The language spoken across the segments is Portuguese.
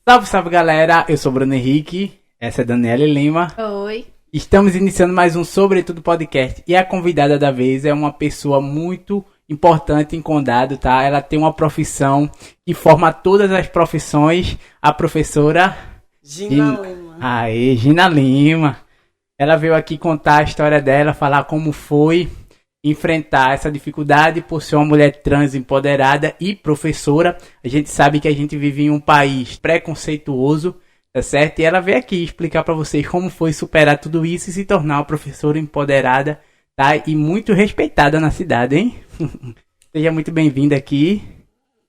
Salve, salve galera, eu sou o Bruno Henrique, essa é Daniela Lima. Oi. Estamos iniciando mais um Sobretudo Podcast e a convidada da vez é uma pessoa muito importante em Condado, tá? Ela tem uma profissão que forma todas as profissões, a professora Gina Lima. Aê, Gina Lima. Ela veio aqui contar a história dela, falar como foi enfrentar essa dificuldade por ser uma mulher trans empoderada e professora. A gente sabe que a gente vive em um país preconceituoso, tá certo? E ela veio aqui explicar pra vocês como foi superar tudo isso e se tornar uma professora empoderada, tá? E muito respeitada na cidade, hein? Seja muito bem-vinda aqui.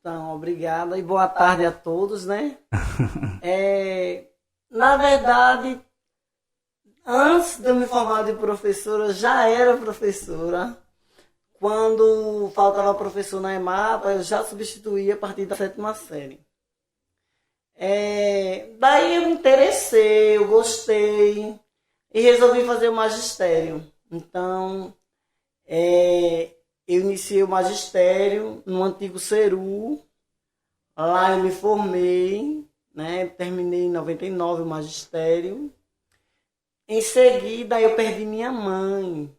Então, obrigada e boa tarde a todos, né? Na verdade, antes de eu me formar de professora, eu já era professora. Quando faltava professor na EMAPA, eu já substituía a partir da 7ª série. Daí eu me interessei, eu gostei e resolvi fazer o magistério. Então, eu iniciei o magistério no antigo Ceru. Lá eu me formei, né? Terminei em 99 o magistério. Em seguida, eu perdi minha mãe.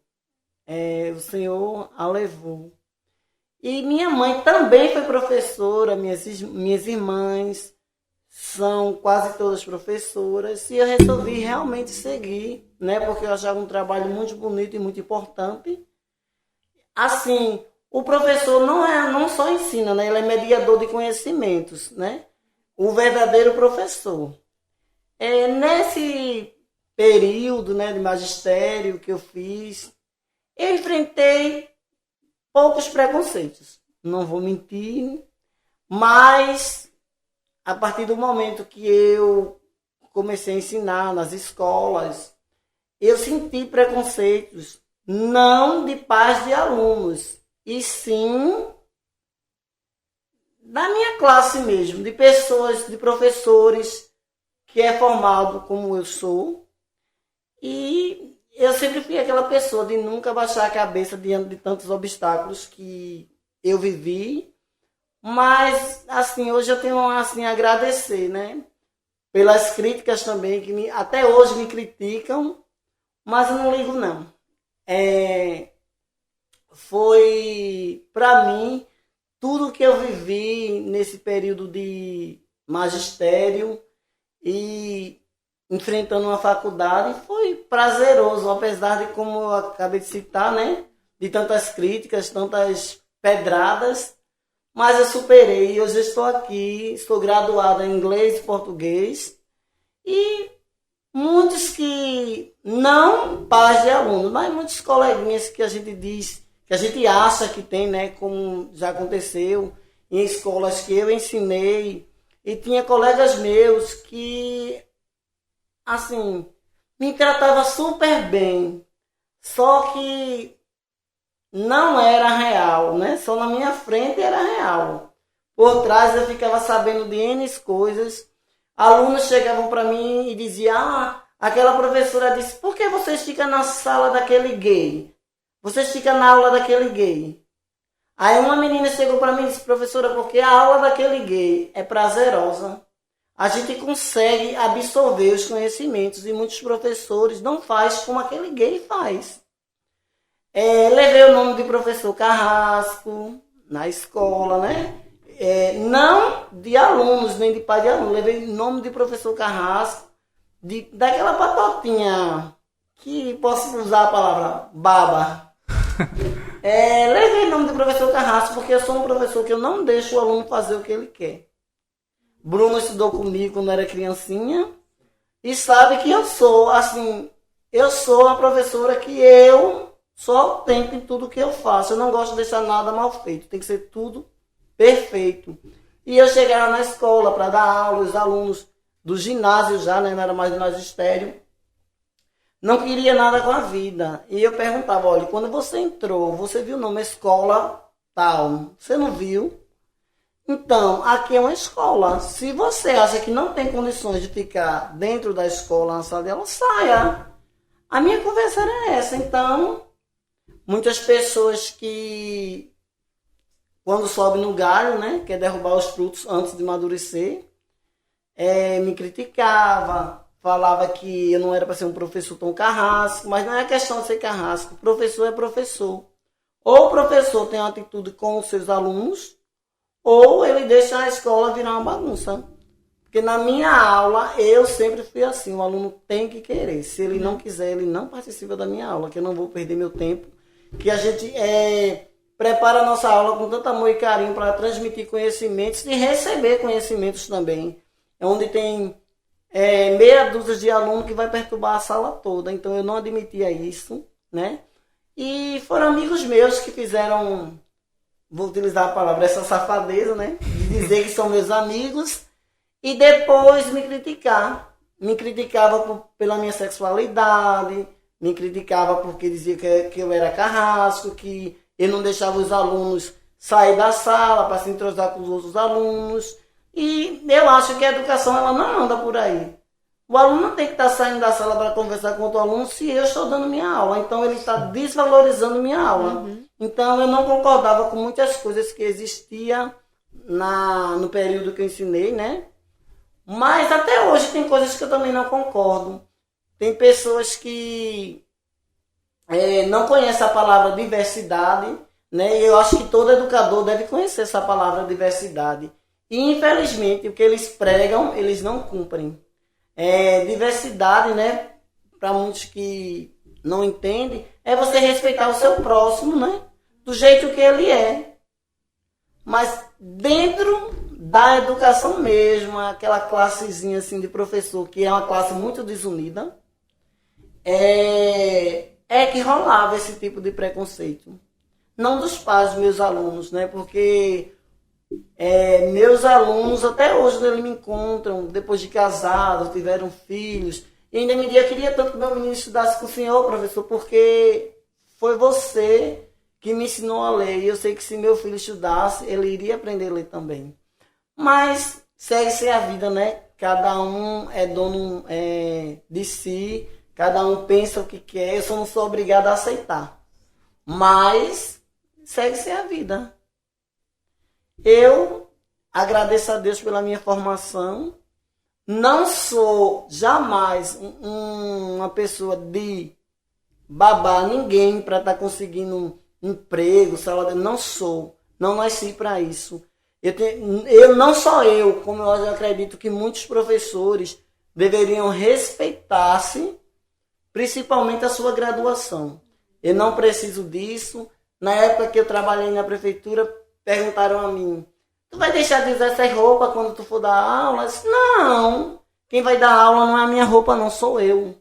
O Senhor a levou. E minha mãe também foi professora, minhas irmãs são quase todas professoras. E eu resolvi realmente seguir, né? Porque eu achava um trabalho muito bonito e muito importante. Assim, o professor não só ensina, né? Ele é mediador de conhecimentos, né? O verdadeiro professor. Nesse período, né, de magistério que eu fiz, eu enfrentei poucos preconceitos, não vou mentir, mas a partir do momento que eu comecei a ensinar nas escolas, eu senti preconceitos, não de pais de alunos, e sim da minha classe mesmo, de pessoas, de professores que é formado como eu sou. E eu sempre fui aquela pessoa de nunca baixar a cabeça diante de tantos obstáculos que eu vivi. Mas, assim, hoje eu tenho assim, a agradecer, né? Pelas críticas também, que até hoje me criticam, mas eu não ligo, não. Foi, para mim, tudo que eu vivi nesse período de magistério e enfrentando uma faculdade foi prazeroso, apesar de, como eu acabei de citar, né, de tantas críticas, tantas pedradas, mas eu superei. Hoje estou aqui, estou graduada em inglês e português, e muitos que não pais de alunos, mas muitos coleguinhas que a gente diz, que a gente acha que tem, né, como já aconteceu em escolas que eu ensinei, e tinha colegas meus que, assim, me tratava super bem, só que não era real, né? Só na minha frente era real. Por trás eu ficava sabendo de N coisas. Alunos chegavam para mim e diziam, aquela professora disse, por que vocês ficam na sala daquele gay? Vocês ficam na aula daquele gay? Aí uma menina chegou para mim e disse, professora, porque a aula daquele gay é prazerosa. A gente consegue absorver os conhecimentos e muitos professores não fazem como aquele gay faz. Levei o nome de professor Carrasco na escola, né? Não de alunos, nem de pai de aluno. Levei o nome de professor Carrasco, daquela patotinha, que posso usar a palavra baba. Levei o nome de professor Carrasco porque eu sou um professor que eu não deixo o aluno fazer o que ele quer. Bruno estudou comigo quando era criancinha e sabe que eu sou, assim, eu sou uma professora que eu só tento em tudo que eu faço. Eu não gosto de deixar nada mal feito, tem que ser tudo perfeito. E eu chegava na escola para dar aula, os alunos do ginásio já, né, não era mais do magistério, não queria nada com a vida. E eu perguntava, olha, quando você entrou, você viu o nome escola tal, você não viu? Então, aqui é uma escola. Se você acha que não tem condições de ficar dentro da escola, na sala de aula, saia. A minha conversa era essa. Então, muitas pessoas que, quando sobe no galho, né, quer derrubar os frutos antes de amadurecer, me criticava, falava que eu não era para ser um professor tão carrasco, mas não é questão de ser carrasco, professor é professor. Ou o professor tem uma atitude com os seus alunos, ou ele deixa a escola virar uma bagunça. Porque na minha aula, eu sempre fui assim, o aluno tem que querer. Se ele não quiser, ele não participa da minha aula, que eu não vou perder meu tempo. Que a gente prepara a nossa aula com tanto amor e carinho para transmitir conhecimentos e receber conhecimentos também. É onde tem meia dúzia de alunos que vai perturbar a sala toda. Então eu não admitia isso, né? E foram amigos meus que fizeram, vou utilizar a palavra, essa safadeza, né? De dizer que são meus amigos e depois me criticar. Me criticava pela minha sexualidade, me criticava porque dizia que eu era carrasco, que eu não deixava os alunos sair da sala para se entrosar com os outros alunos. E eu acho que a educação ela não anda por aí. O aluno não tem que estar saindo da sala para conversar com outro aluno se eu estou dando minha aula. Então ele está desvalorizando minha aula. Então eu não concordava com muitas coisas que existiam no período que eu ensinei, né? Mas até hoje tem coisas que eu também não concordo. Tem pessoas que não conhecem a palavra diversidade, né? E eu acho que todo educador deve conhecer essa palavra diversidade. E infelizmente o que eles pregam, eles não cumprem. Diversidade, né? Para muitos que não entendem, é você respeitar o seu próximo, né? Do jeito que ele é. Mas dentro da educação mesmo, aquela classezinha assim de professor, que é uma classe muito desunida, que rolava esse tipo de preconceito. Não dos pais dos meus alunos, né? Porque meus alunos até hoje eles me encontram depois de casados, tiveram filhos, e ainda me dizia, queria tanto que meu menino estudasse com o senhor, professor, porque foi você que me ensinou a ler, e eu sei que se meu filho estudasse, ele iria aprender a ler também. Mas segue-se a vida, né? Cada um é dono de si, cada um pensa o que quer, eu só não sou obrigado a aceitar. Mas segue-se a vida. Eu agradeço a Deus pela minha formação. Não sou jamais uma pessoa de babar ninguém para estar conseguindo um emprego, salário. Não sou. Não nasci para isso. Eu não só eu, como eu acredito que muitos professores deveriam respeitar-se, principalmente a sua graduação. Eu não preciso disso. Na época que eu trabalhei na prefeitura, perguntaram a mim, tu vai deixar de usar essa roupa quando tu for dar aula? Eu disse, não, quem vai dar aula não é a minha roupa, não, sou eu,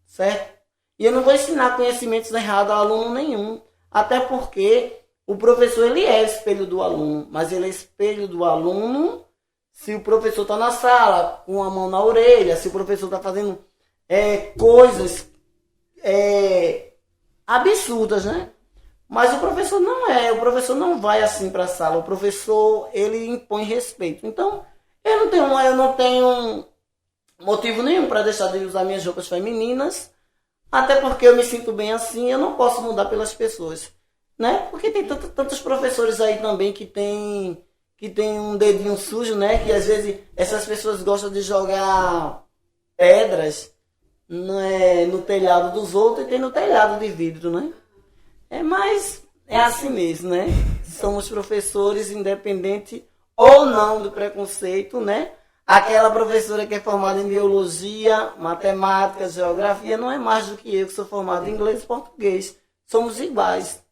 certo? E eu não vou ensinar conhecimentos errados a aluno nenhum, até porque o professor ele é espelho do aluno, mas ele é espelho do aluno se o professor está na sala com a mão na orelha, se o professor está fazendo coisas absurdas, né? Mas o professor não vai assim para a sala. O professor, ele impõe respeito. Então, eu não tenho motivo nenhum para deixar de usar minhas roupas femininas, até porque eu me sinto bem assim, eu não posso mudar pelas pessoas, né? Porque tem tantos professores aí também que tem um dedinho sujo, né? Que às vezes essas pessoas gostam de jogar pedras no telhado dos outros e tem no telhado de vidro, né? Mas é assim mesmo, né? Somos professores, independente ou não do preconceito, né? Aquela professora que é formada em biologia, matemática, geografia, não é mais do que eu que sou formado em inglês e português. Somos iguais.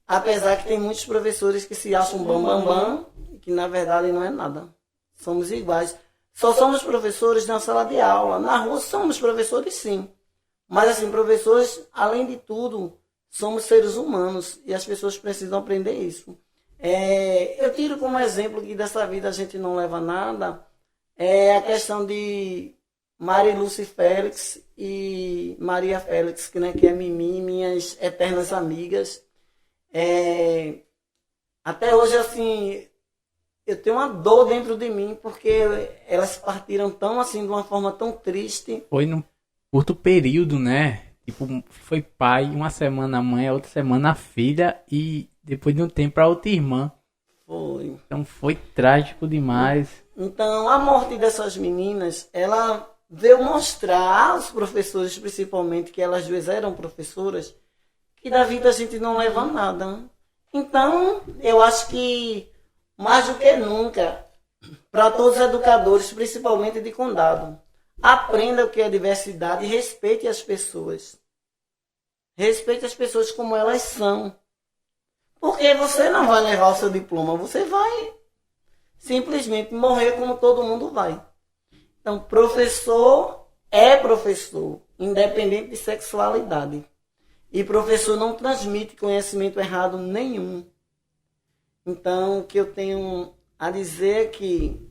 Apesar que tem muitos professores que se acham bam, que na verdade não é nada. Somos iguais. Só somos professores na sala de aula. Na rua somos professores sim. Mas assim, professores, além de tudo, somos seres humanos e as pessoas precisam aprender isso. Eu tiro como exemplo que dessa vida a gente não leva nada, a questão de Mariluce Félix e Maria Félix, que é Mimi, minhas eternas amigas. Até hoje, assim, eu tenho uma dor dentro de mim, porque elas partiram tão assim, de uma forma tão triste. Foi num curto período, né? Tipo, foi pai, uma semana a mãe, a outra semana a filha e depois de um tempo a outra irmã. Foi. Então foi trágico demais. Então, a morte dessas meninas, ela veio mostrar aos professores, principalmente, que elas duas eram professoras, que da vida a gente não leva nada. Né? Então, eu acho que, mais do que nunca, para todos os educadores, principalmente de condado, aprenda o que é diversidade e respeite as pessoas. Respeite as pessoas como elas são. Porque você não vai levar o seu diploma, você vai simplesmente morrer como todo mundo vai. Então, professor é professor, independente de sexualidade. E professor não transmite conhecimento errado nenhum. Então, o que eu tenho a dizer é que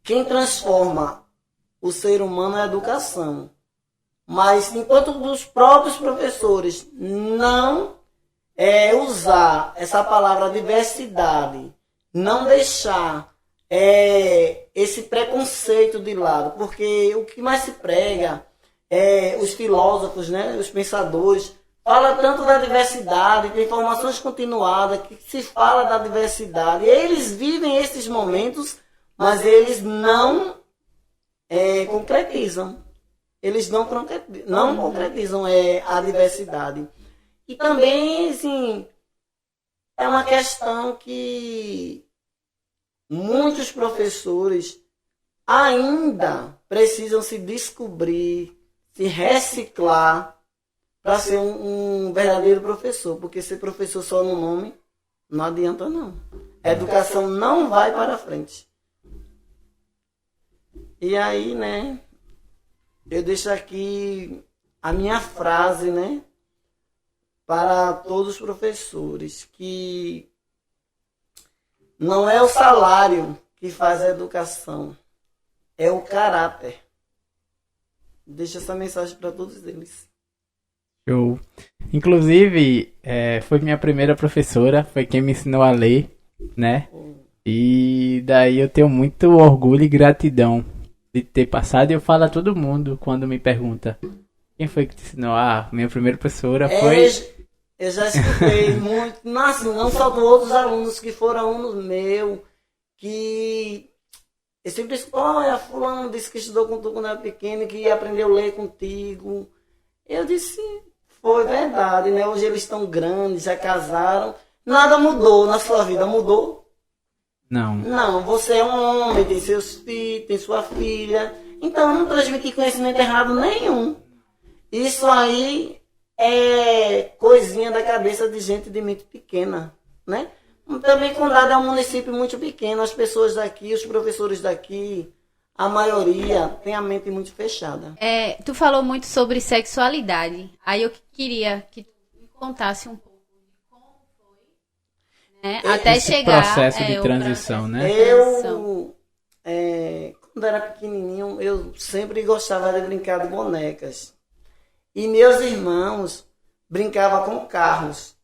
quem transforma o ser humano é a educação. Mas enquanto os próprios professores não usar essa palavra diversidade, não deixar esse preconceito de lado, porque o que mais se prega os filósofos, né, os pensadores, fala tanto da diversidade, tem informações continuadas que se fala da diversidade. Eles vivem esses momentos, mas eles não concretizam. Eles não concretizam a diversidade. E também, assim, é uma questão que muitos professores ainda precisam se descobrir, se reciclar para ser um verdadeiro professor. Porque ser professor só no nome não adianta, não. A educação não vai para frente. E aí, né, eu deixo aqui a minha frase, né, para todos os professores, que não é o salário que faz a educação, é o caráter. Deixo essa mensagem para todos eles. Show. Inclusive, foi minha primeira professora, foi quem me ensinou a ler, né? E daí eu tenho muito orgulho e gratidão de ter passado, e eu falo a todo mundo quando me pergunta quem foi que te ensinou. Minha primeira professora foi... Eu já escutei muito, não só dos outros alunos que foram alunos meus, que eu sempre escuto, olha, fulano disse que estudou com tu quando era pequeno, que aprendeu a ler contigo. Eu disse, foi verdade, né? Hoje eles estão grandes, já casaram, nada mudou na sua vida, mudou? Não. Não, você é um homem, tem seus filhos, tem sua filha, então não transmite conhecimento errado nenhum. Isso aí é coisinha da cabeça de gente de mente pequena, né? Também Condado é um município muito pequeno, as pessoas daqui, os professores daqui, a maioria tem a mente muito fechada. Tu falou muito sobre sexualidade, aí eu queria que tu me contasse um pouco de como foi, né? Até esse chegar... processo de transição, né? Eu, quando era pequenininho, eu sempre gostava de brincar de bonecas. E meus irmãos brincavam com carros.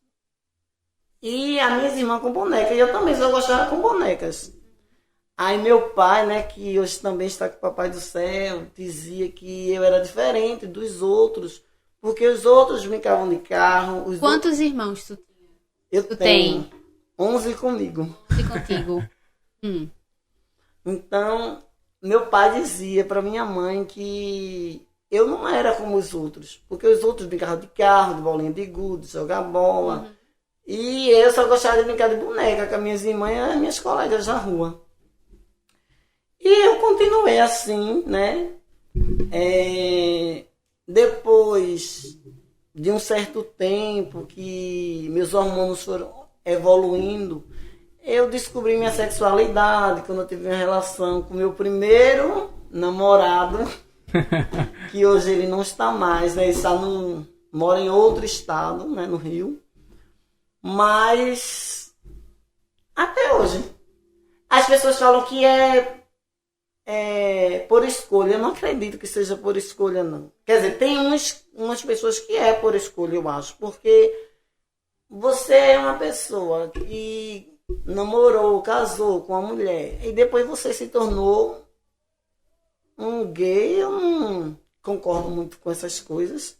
E as minhas irmãs com bonecas. E eu também só gostava com bonecas. Aí meu pai, né, que hoje também está com o Papai do Céu, dizia que eu era diferente dos outros. Porque os outros brincavam de carro. Quantos irmãos tu tinha? Eu tenho 11 comigo. 11 contigo. Então, meu pai dizia para minha mãe que eu não era como os outros, porque os outros brincavam de carro, de bolinha de gude, jogar bola. E eu só gostava de brincar de boneca com as minhas irmãs e as minhas colegas da rua. E eu continuei assim, né? Depois de um certo tempo que meus hormônios foram evoluindo, eu descobri minha sexualidade quando eu tive uma relação com meu primeiro namorado, que hoje ele não está mais, né? Ele mora em outro estado, né? No Rio. Mas até hoje as pessoas falam que é por escolha. Eu não acredito que seja por escolha, não. Quer dizer, tem umas pessoas que é por escolha, eu acho, porque você é uma pessoa que namorou, casou com uma mulher e depois você se tornou um gay. Eu não concordo muito com essas coisas,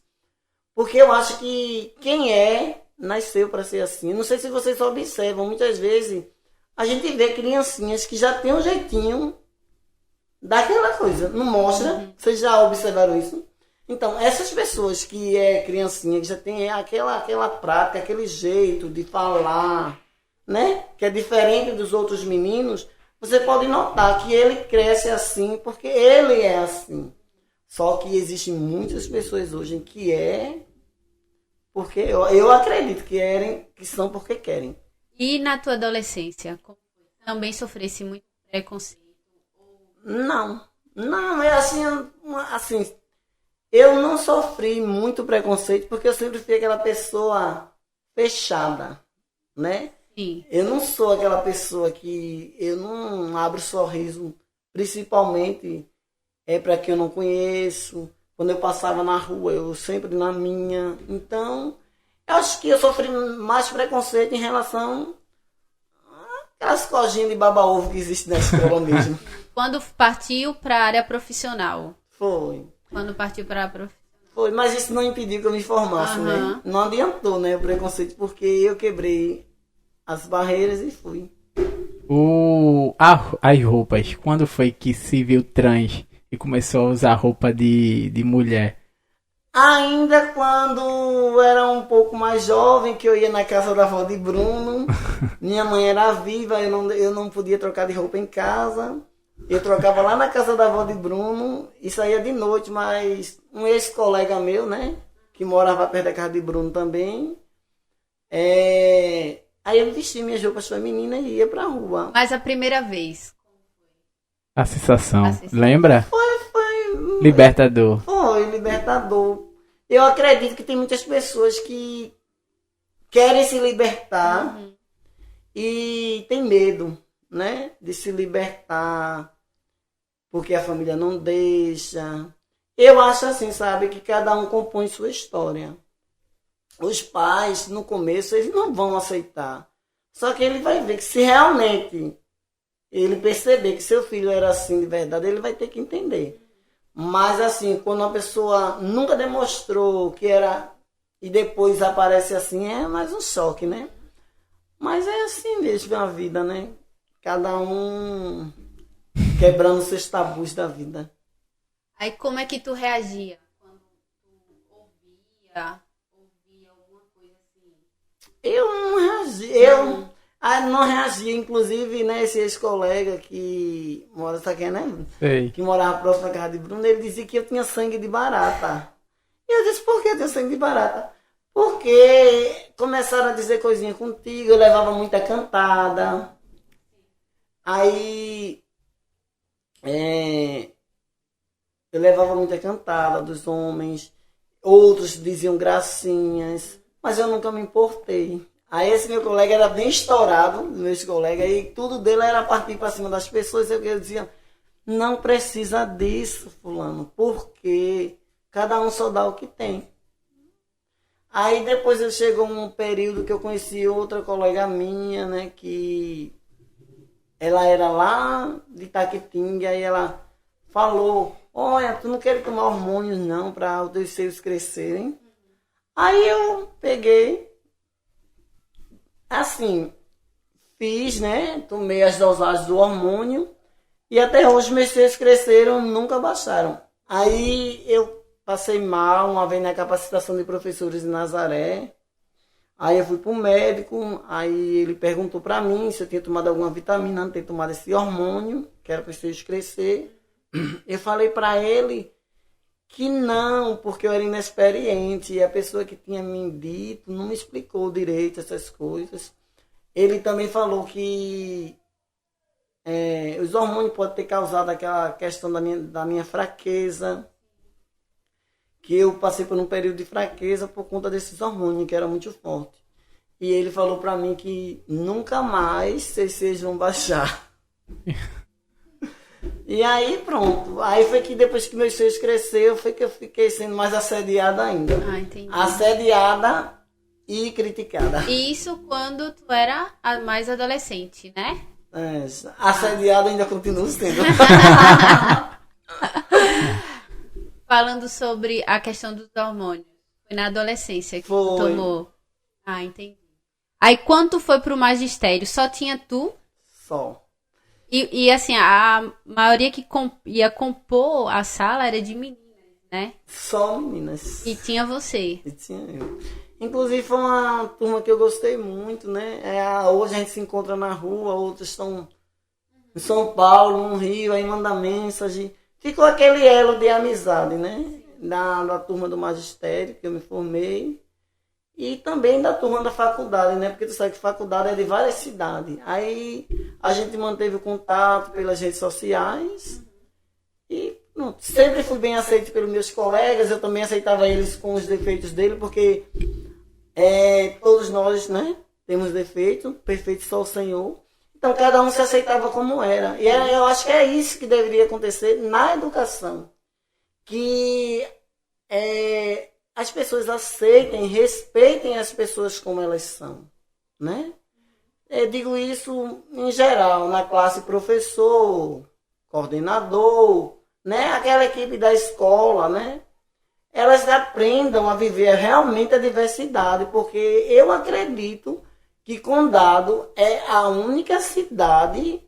porque eu acho que quem é nasceu para ser assim. Não sei se vocês observam, muitas vezes a gente vê criancinhas que já tem um jeitinho daquela coisa. Não mostra? Vocês já observaram isso? Então, essas pessoas que é criancinha, que já tem aquela prática, aquele jeito de falar, né? Que é diferente dos outros meninos, você pode notar que ele cresce assim porque ele é assim. Só que existem muitas pessoas hoje que porque eu acredito que são porque querem. E na tua adolescência, também sofresse muito preconceito? Não, é assim, eu não sofri muito preconceito porque eu sempre fui aquela pessoa fechada, né? Sim. Eu não sou aquela pessoa que eu não abro sorriso, principalmente para quem eu não conheço. Quando eu passava na rua, eu sempre na minha. Então, eu acho que eu sofri mais preconceito em relação àquelas cojinhas de baba-ovo que existem na escola mesmo. Quando partiu para a área profissional? Foi. Quando partiu para a profissional? Foi, mas isso não impediu que eu me formasse, né? Não adiantou, né, o preconceito, porque eu quebrei as barreiras e fui. As roupas, quando foi que se viu trans e começou a usar roupa de mulher? Ainda quando era um pouco mais jovem, que eu ia na casa da avó de Bruno, minha mãe era viva, eu não podia trocar de roupa em casa, eu trocava lá na casa da avó de Bruno e saía de noite, mas um ex-colega meu, né, que morava perto da casa de Bruno também, aí eu vestia minhas roupas femininas e ia pra rua. Mas a primeira vez? A sensação. Lembra? Foi libertador. Foi libertador. Eu acredito que tem muitas pessoas que querem se libertar e tem medo, né, de se libertar porque a família não deixa. Eu acho assim, sabe, que cada um compõe sua história. Os pais, no começo, eles não vão aceitar. Só que ele vai ver que se realmente ele perceber que seu filho era assim de verdade, ele vai ter que entender. Mas assim, quando uma pessoa nunca demonstrou que era e depois aparece assim, é mais um choque, né? Mas é assim mesmo a vida, né? Cada um quebrando seus tabus da vida. Aí como é que tu reagia quando tu ouvia alguma coisa assim? Eu não reagia. Não reagia, inclusive, né, esse ex-colega que mora, sabe quem, né? Sei. Que morava próximo da casa de Bruno, ele dizia que eu tinha sangue de barata. E eu disse, por que eu tenho sangue de barata? Porque começaram a dizer coisinha contigo, eu levava muita cantada. Aí eu levava muita cantada dos homens, outros diziam gracinhas, mas eu nunca me importei. Aí esse meu colega era bem estourado, meu ex-colega, e tudo dele era partir para cima das pessoas. Eu dizia, não precisa disso, fulano, porque cada um só dá o que tem. Aí depois chegou um período que eu conheci outra colega minha, né, que ela era lá de Itaquitinga, aí ela falou, olha, tu não quer tomar hormônios não para os teus seios crescerem? Aí eu peguei, assim, fiz, né? Tomei as dosagens do hormônio e até hoje meus seios cresceram, nunca baixaram. Aí eu passei mal uma vez na capacitação de professores em Nazaré. Aí eu fui pro médico, aí ele perguntou pra mim se eu tinha tomado alguma vitamina, não tinha tomado esse hormônio, que era para os seios crescer. Eu falei pra ele que não, porque eu era inexperiente e a pessoa que tinha me dito não me explicou direito essas coisas. Ele também falou que os hormônios podem ter causado aquela questão da minha fraqueza, que eu passei por um período de fraqueza por conta desses hormônios, que era muito forte. E ele falou pra mim que nunca mais vocês vão baixar. E aí pronto, aí foi que depois que meus seios cresceram, foi que eu fiquei sendo mais assediada ainda. Ah, entendi. Assediada e criticada. Isso quando tu era mais adolescente, né? Assediada ainda continuo sendo. Falando sobre a questão dos hormônios, foi na adolescência que tu tomou. Ah, entendi. Aí quando tu foi pro magistério, só tinha tu? Só. E assim, a maioria que ia compor a sala era de meninas, né? Só meninas. E tinha você. E tinha eu. Inclusive foi uma turma que eu gostei muito, né? Hoje a gente se encontra na rua, outros estão em São Paulo, no Rio, aí manda mensagem. Ficou aquele elo de amizade, né? Da turma do magistério, que eu me formei. E também da turma da faculdade, né? Porque tu sabe que faculdade é de várias cidades. Aí a gente manteve o contato pelas redes sociais. E pronto, sempre fui bem aceito pelos meus colegas. Eu também aceitava eles com os defeitos dele, porque todos nós, né? Temos defeitos, perfeito só o Senhor. Então cada um se aceitava como era. E eu acho que é isso que deveria acontecer na educação. Que as pessoas aceitem, respeitem as pessoas como elas são, né? Eu digo isso em geral, na classe professor, coordenador, né? Aquela equipe da escola, né? Elas aprendam a viver realmente a diversidade, porque eu acredito que Condado é a única cidade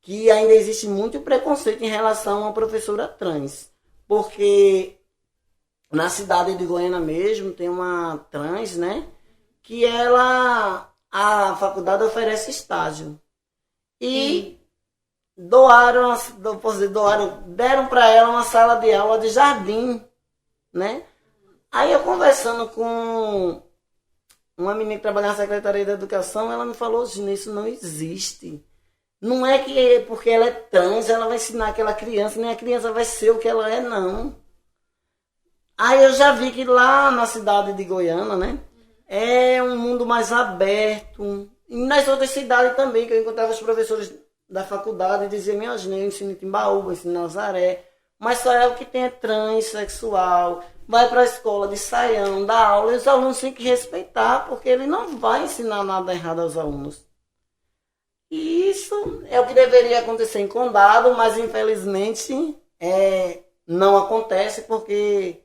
que ainda existe muito preconceito em relação a uma professora trans, porque na cidade de Goiânia mesmo, tem uma trans, né? Que a faculdade oferece estágio. E deram para ela uma sala de aula de jardim, né? Aí eu conversando com uma menina que trabalha na Secretaria da Educação, ela me falou, Gina, isso não existe. Não é que porque ela é trans, ela vai ensinar aquela criança, nem a criança vai ser o que ela é, não. Aí eu já vi que lá na cidade de Goiânia, né? É um mundo mais aberto. E nas outras cidades também, que eu encontrava os professores da faculdade e diziam, minha gente, eu ensino em Timbaúba, ensino em Nazaré. Mas só é o que tem é transexual. Vai para a escola de saião, dá aula, e os alunos têm que respeitar, porque ele não vai ensinar nada errado aos alunos. E isso é o que deveria acontecer em Condado, mas infelizmente não acontece, porque,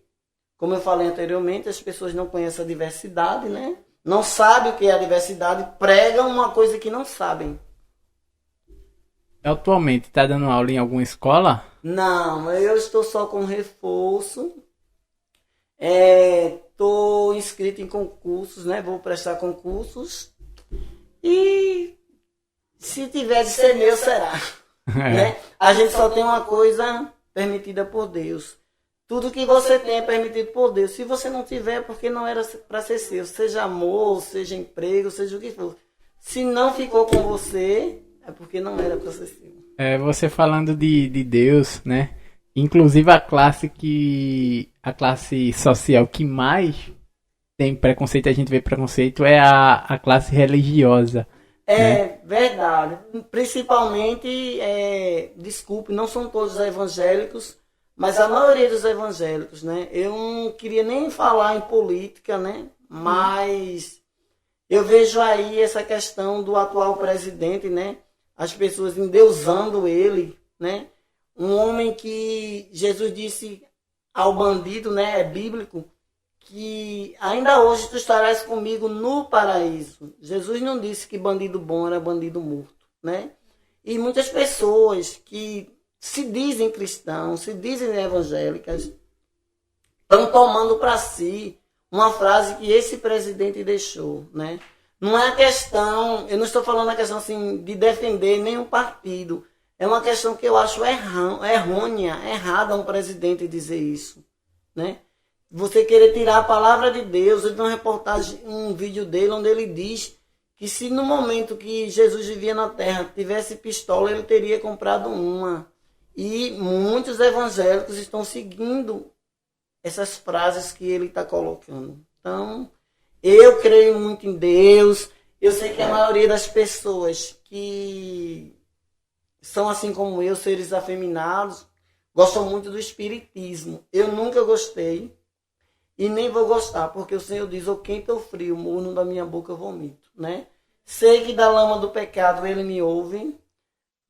como eu falei anteriormente, as pessoas não conhecem a diversidade, né? Não sabem o que é a diversidade, pregam uma coisa que não sabem. Atualmente, está dando aula em alguma escola? Não, eu estou só com reforço. Estou inscrito em concursos, né? Vou prestar concursos. E se tiver de ser meu, será. Né? A gente só tem uma coisa permitida por Deus. Tudo que você tem é permitido por Deus. Se você não tiver, é porque não era para ser seu. Seja amor, seja emprego, seja o que for. Se não ficou com você, é porque não era para ser seu. Você falando de Deus, né? Inclusive a classe social que mais tem preconceito, a gente vê preconceito, é a classe religiosa. É verdade. Principalmente, desculpe, não são todos evangélicos, mas a maioria dos evangélicos, né? Eu não queria nem falar em política, né? Mas eu vejo aí essa questão do atual presidente, né? As pessoas endeusando ele, né? Um homem que Jesus disse ao bandido, né? É bíblico, que ainda hoje tu estarás comigo no paraíso. Jesus não disse que bandido bom era bandido morto, né? E muitas pessoas que se dizem cristãos, se dizem evangélicas, estão tomando para si uma frase que esse presidente deixou, né? Não é a questão, eu não estou falando a questão assim de defender nenhum partido. É uma questão que eu acho errônea, errada um presidente dizer isso, né? Você querer tirar a palavra de Deus, ele tem uma reportagem, um vídeo dele onde ele diz que se no momento que Jesus vivia na terra tivesse pistola, ele teria comprado uma. E muitos evangélicos estão seguindo essas frases que ele está colocando. Então, eu creio muito em Deus. Eu sei que a maioria das pessoas que são assim como eu, seres afeminados, gostam muito do espiritismo. Eu nunca gostei e nem vou gostar, porque o Senhor diz, ou quente ou frio, morno da minha boca eu vomito, né? Sei que da lama do pecado ele me ouve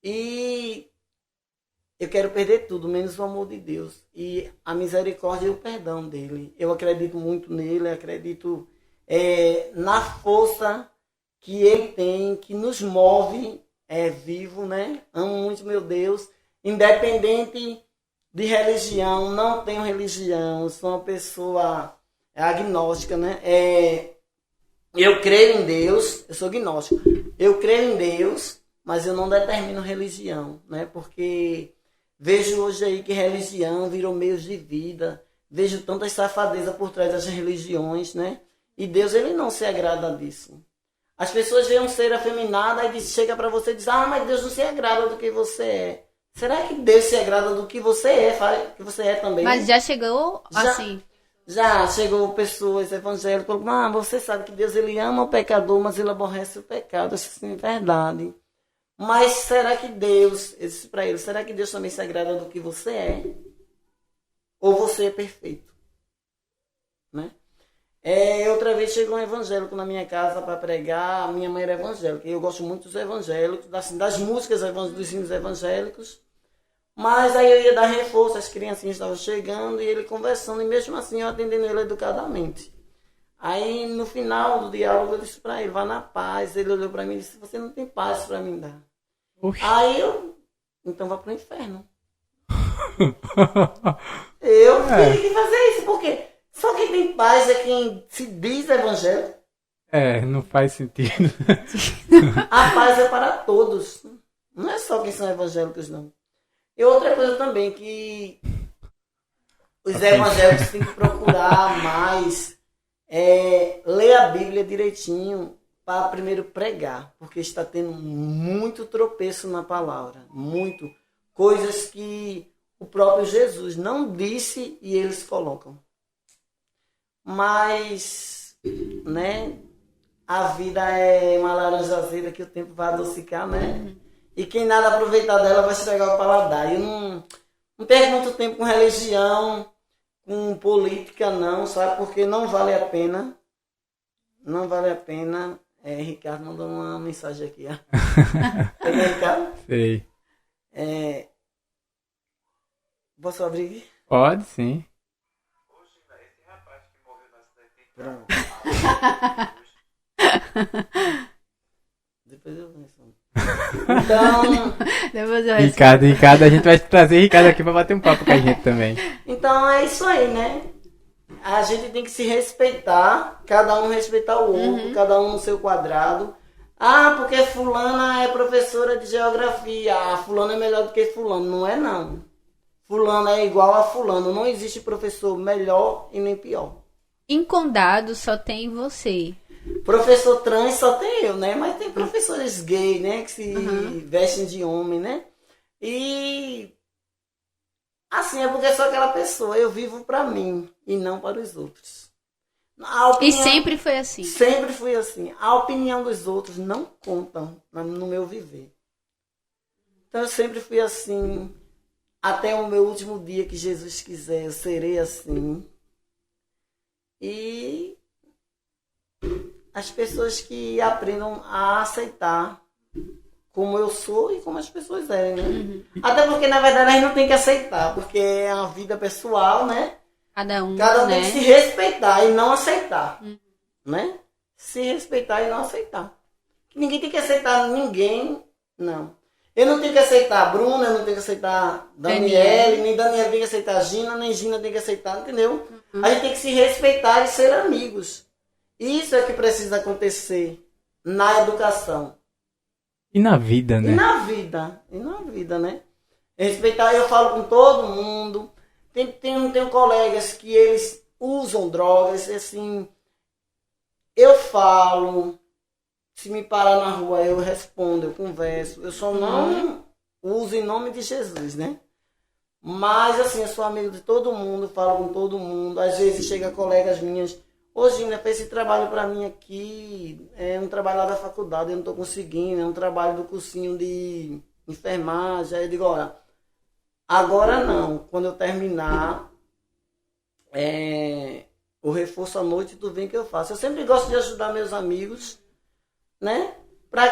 e eu quero perder tudo, menos o amor de Deus e a misericórdia e o perdão dele. Eu acredito muito nele, acredito na força que ele tem, que nos move, vivo, né? Amo muito meu Deus, independente de religião, não tenho religião, sou uma pessoa agnóstica, né? Eu creio em Deus, eu sou agnóstico, eu creio em Deus, mas eu não determino religião, né? Porque vejo hoje aí que religião virou meios de vida, vejo tantas safadezas por trás das religiões, né? E Deus, ele não se agrada disso. As pessoas veem um ser afeminado e chega para você e diz, mas Deus não se agrada do que você é. Será que Deus se agrada do que você é, que você é também? Mas já chegou assim? Já chegou pessoas evangélicas, você sabe que Deus, ele ama o pecador, mas ele aborrece o pecado. Isso sim é verdade. Mas será que Deus, eu disse para ele, será que Deus também se agrada do que você é? Ou você é perfeito? Né? Outra vez chegou um evangélico na minha casa para pregar. A minha mãe era evangélica. Eu gosto muito dos evangélicos, das músicas dos hinos evangélicos. Mas aí eu ia dar reforço, as criancinhas estavam chegando e ele conversando, e mesmo assim eu atendendo ele educadamente. Aí no final do diálogo eu disse para ele, vá na paz. Ele olhou para mim e disse, você não tem paz para me dar. Oxi. Aí eu, então vá pro inferno. Eu tive que fazer isso, porque só quem tem paz é quem se diz evangélico. Não faz sentido. A paz é para todos. Não é só quem são evangélicos, não. E outra coisa também, que os evangélicos têm que procurar mais ler a Bíblia direitinho para primeiro pregar, porque está tendo muito tropeço na palavra, muito. Coisas que o próprio Jesus não disse e eles colocam. Mas, né, a vida é uma laranja azeda que o tempo vai adocicar, né? E quem nada aproveitar dela vai estragar o paladar. Eu não perco muito tempo com religião, com política não, sabe? Porque não vale a pena. Não vale a pena. Ricardo mandou uma mensagem aqui, ó. Pegou, Ricardo? Sei. Posso abrir? Pode, sim. Esse rapaz que morreu no acidente. Pronto. Depois eu penso. Então, Depois eu Ricardo, a gente vai trazer Ricardo aqui pra bater um papo com a gente também. Então é isso aí, né? A gente tem que se respeitar, cada um respeitar o outro, cada um no seu quadrado. Porque fulana é professora de geografia, fulano é melhor do que fulano. Não é não. Fulano é igual a fulano, não existe professor melhor e nem pior. Em Condado só tem você. Professor trans só tem eu, né? Mas tem professores gays, né? Que se vestem de homem, né? E assim, é porque eu sou aquela pessoa. Eu vivo pra mim e não para os outros. E sempre foi assim? Sempre fui assim. A opinião dos outros não conta no meu viver. Então eu sempre fui assim. Até o meu último dia que Jesus quiser, eu serei assim. E as pessoas que aprendam a aceitar como eu sou e como as pessoas eram, né? Até porque, na verdade, a gente não tem que aceitar, porque é uma vida pessoal, né? Cada um né? Tem que se respeitar e não aceitar, né? Se respeitar e não aceitar. Ninguém tem que aceitar ninguém, não. Eu não tenho que aceitar a Bruna, eu não tenho que aceitar Daniele, nem Daniele tem que aceitar a Gina, nem Gina tem que aceitar, entendeu? A gente tem que se respeitar e ser amigos. Isso é que precisa acontecer na educação. E na vida, né? E na vida, né? Respeitar, eu falo com todo mundo. Tenho colegas que eles usam drogas, assim, eu falo, se me parar na rua eu respondo, eu converso, eu só não uso em nome de Jesus, né? Mas assim, eu sou amigo de todo mundo, falo com todo mundo, às vezes chega colegas minhas, hoje ainda fez esse trabalho para mim aqui, é um trabalho lá da faculdade, eu não estou conseguindo, é um trabalho do cursinho de enfermagem, aí eu digo, olha, agora não, quando eu terminar o reforço à noite, tu vem que eu faço. Eu sempre gosto de ajudar meus amigos, né? Para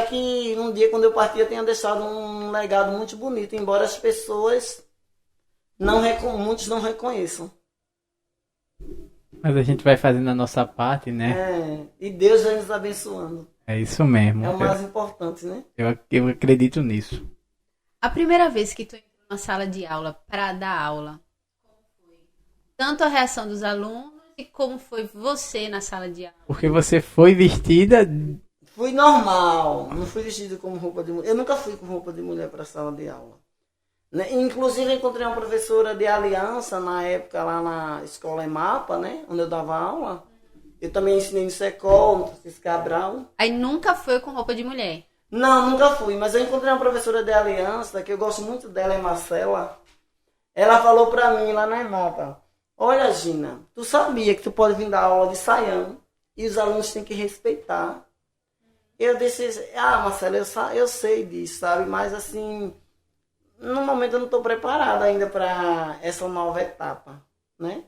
que um dia, quando eu partir, eu tenha deixado um legado muito bonito, embora as pessoas muitos não reconheçam. Mas a gente vai fazendo a nossa parte, né? E Deus vai nos abençoando. É isso mesmo. É o mais importante, né? Eu acredito nisso. A primeira vez que tu entrou na sala de aula para dar aula, como foi? Tanto a reação dos alunos e como foi você na sala de aula? Porque você foi vestida. Fui normal, não fui vestido como roupa de mulher. Eu nunca fui com roupa de mulher para a sala de aula. Né? Inclusive, encontrei uma professora de aliança na época lá na escola EMAPA, né? Onde eu dava aula. Eu também ensinei no SECOL, no Francisco Cabral. Aí nunca foi com roupa de mulher? Não, nunca fui, mas eu encontrei uma professora de aliança, que eu gosto muito dela, é Marcela. Ela falou pra mim lá na EMAPA: olha, Gina, tu sabia que tu pode vir dar aula de saião e os alunos têm que respeitar. Eu disse: Marcela, eu sei disso, sabe? Mas assim, no momento eu não estou preparada ainda para essa nova etapa, né?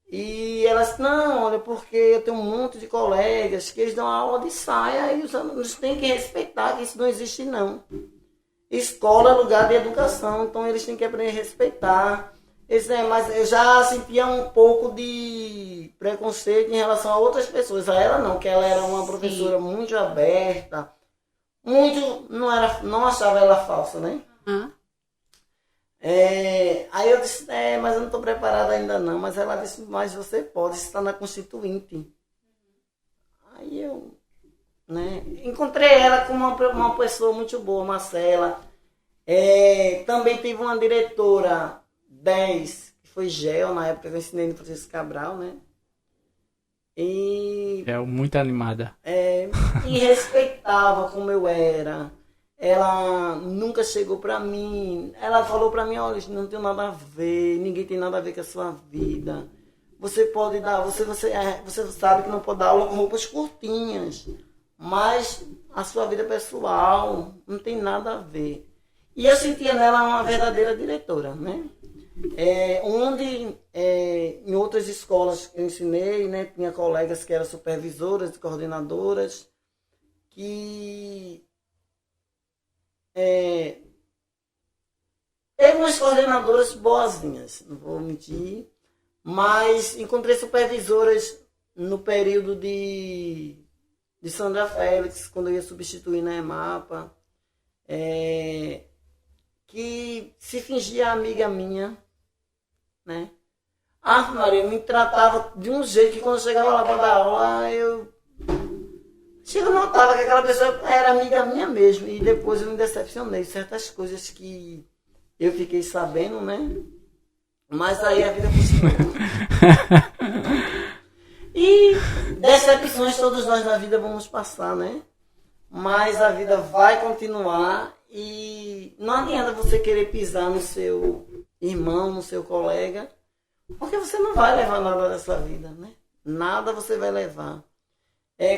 E ela disse: não, olha, porque eu tenho um monte de colegas que eles dão aula de saia e os alunos têm que respeitar, que isso não existe não. Escola é lugar de educação, então eles têm que aprender a respeitar. Mas eu já sentia um pouco de preconceito em relação a outras pessoas. A ela não, que ela era uma professora muito aberta, não achava ela falsa, né? Aí eu disse: mas eu não estou preparada ainda não. Mas ela disse: mas você pode, você está na Constituinte. Aí eu, né, encontrei ela como uma pessoa muito boa, Marcela. Também tive uma diretora 10, que foi Gel, na época que eu ensinei no Francisco Cabral, né? E muito animada. E respeitava como eu era. Ela nunca chegou pra mim. Ela falou pra mim: olha, não tem nada a ver, ninguém tem nada a ver com a sua vida. Você pode dar, você sabe que não pode dar aula com roupas curtinhas, mas a sua vida pessoal não tem nada a ver. E eu sentia nela uma verdadeira diretora, né? Em outras escolas que eu ensinei, né, tinha colegas que eram supervisoras e coordenadoras, que teve umas coordenadoras boazinhas, não vou mentir, mas encontrei supervisoras no período de Sandra Félix, quando eu ia substituir na EMAPA, que se fingia amiga minha, né? Maria, me tratava de um jeito que quando eu chegava lá para dar aula, eu notava que aquela pessoa era amiga minha mesmo. E depois eu me decepcionei. Certas coisas que eu fiquei sabendo, né? Mas aí a vida funcionou. E decepções todos nós na vida vamos passar, né? Mas a vida vai continuar. E não adianta você querer pisar no seu irmão, no seu colega, porque você não vai levar nada dessa vida, né? Nada você vai levar.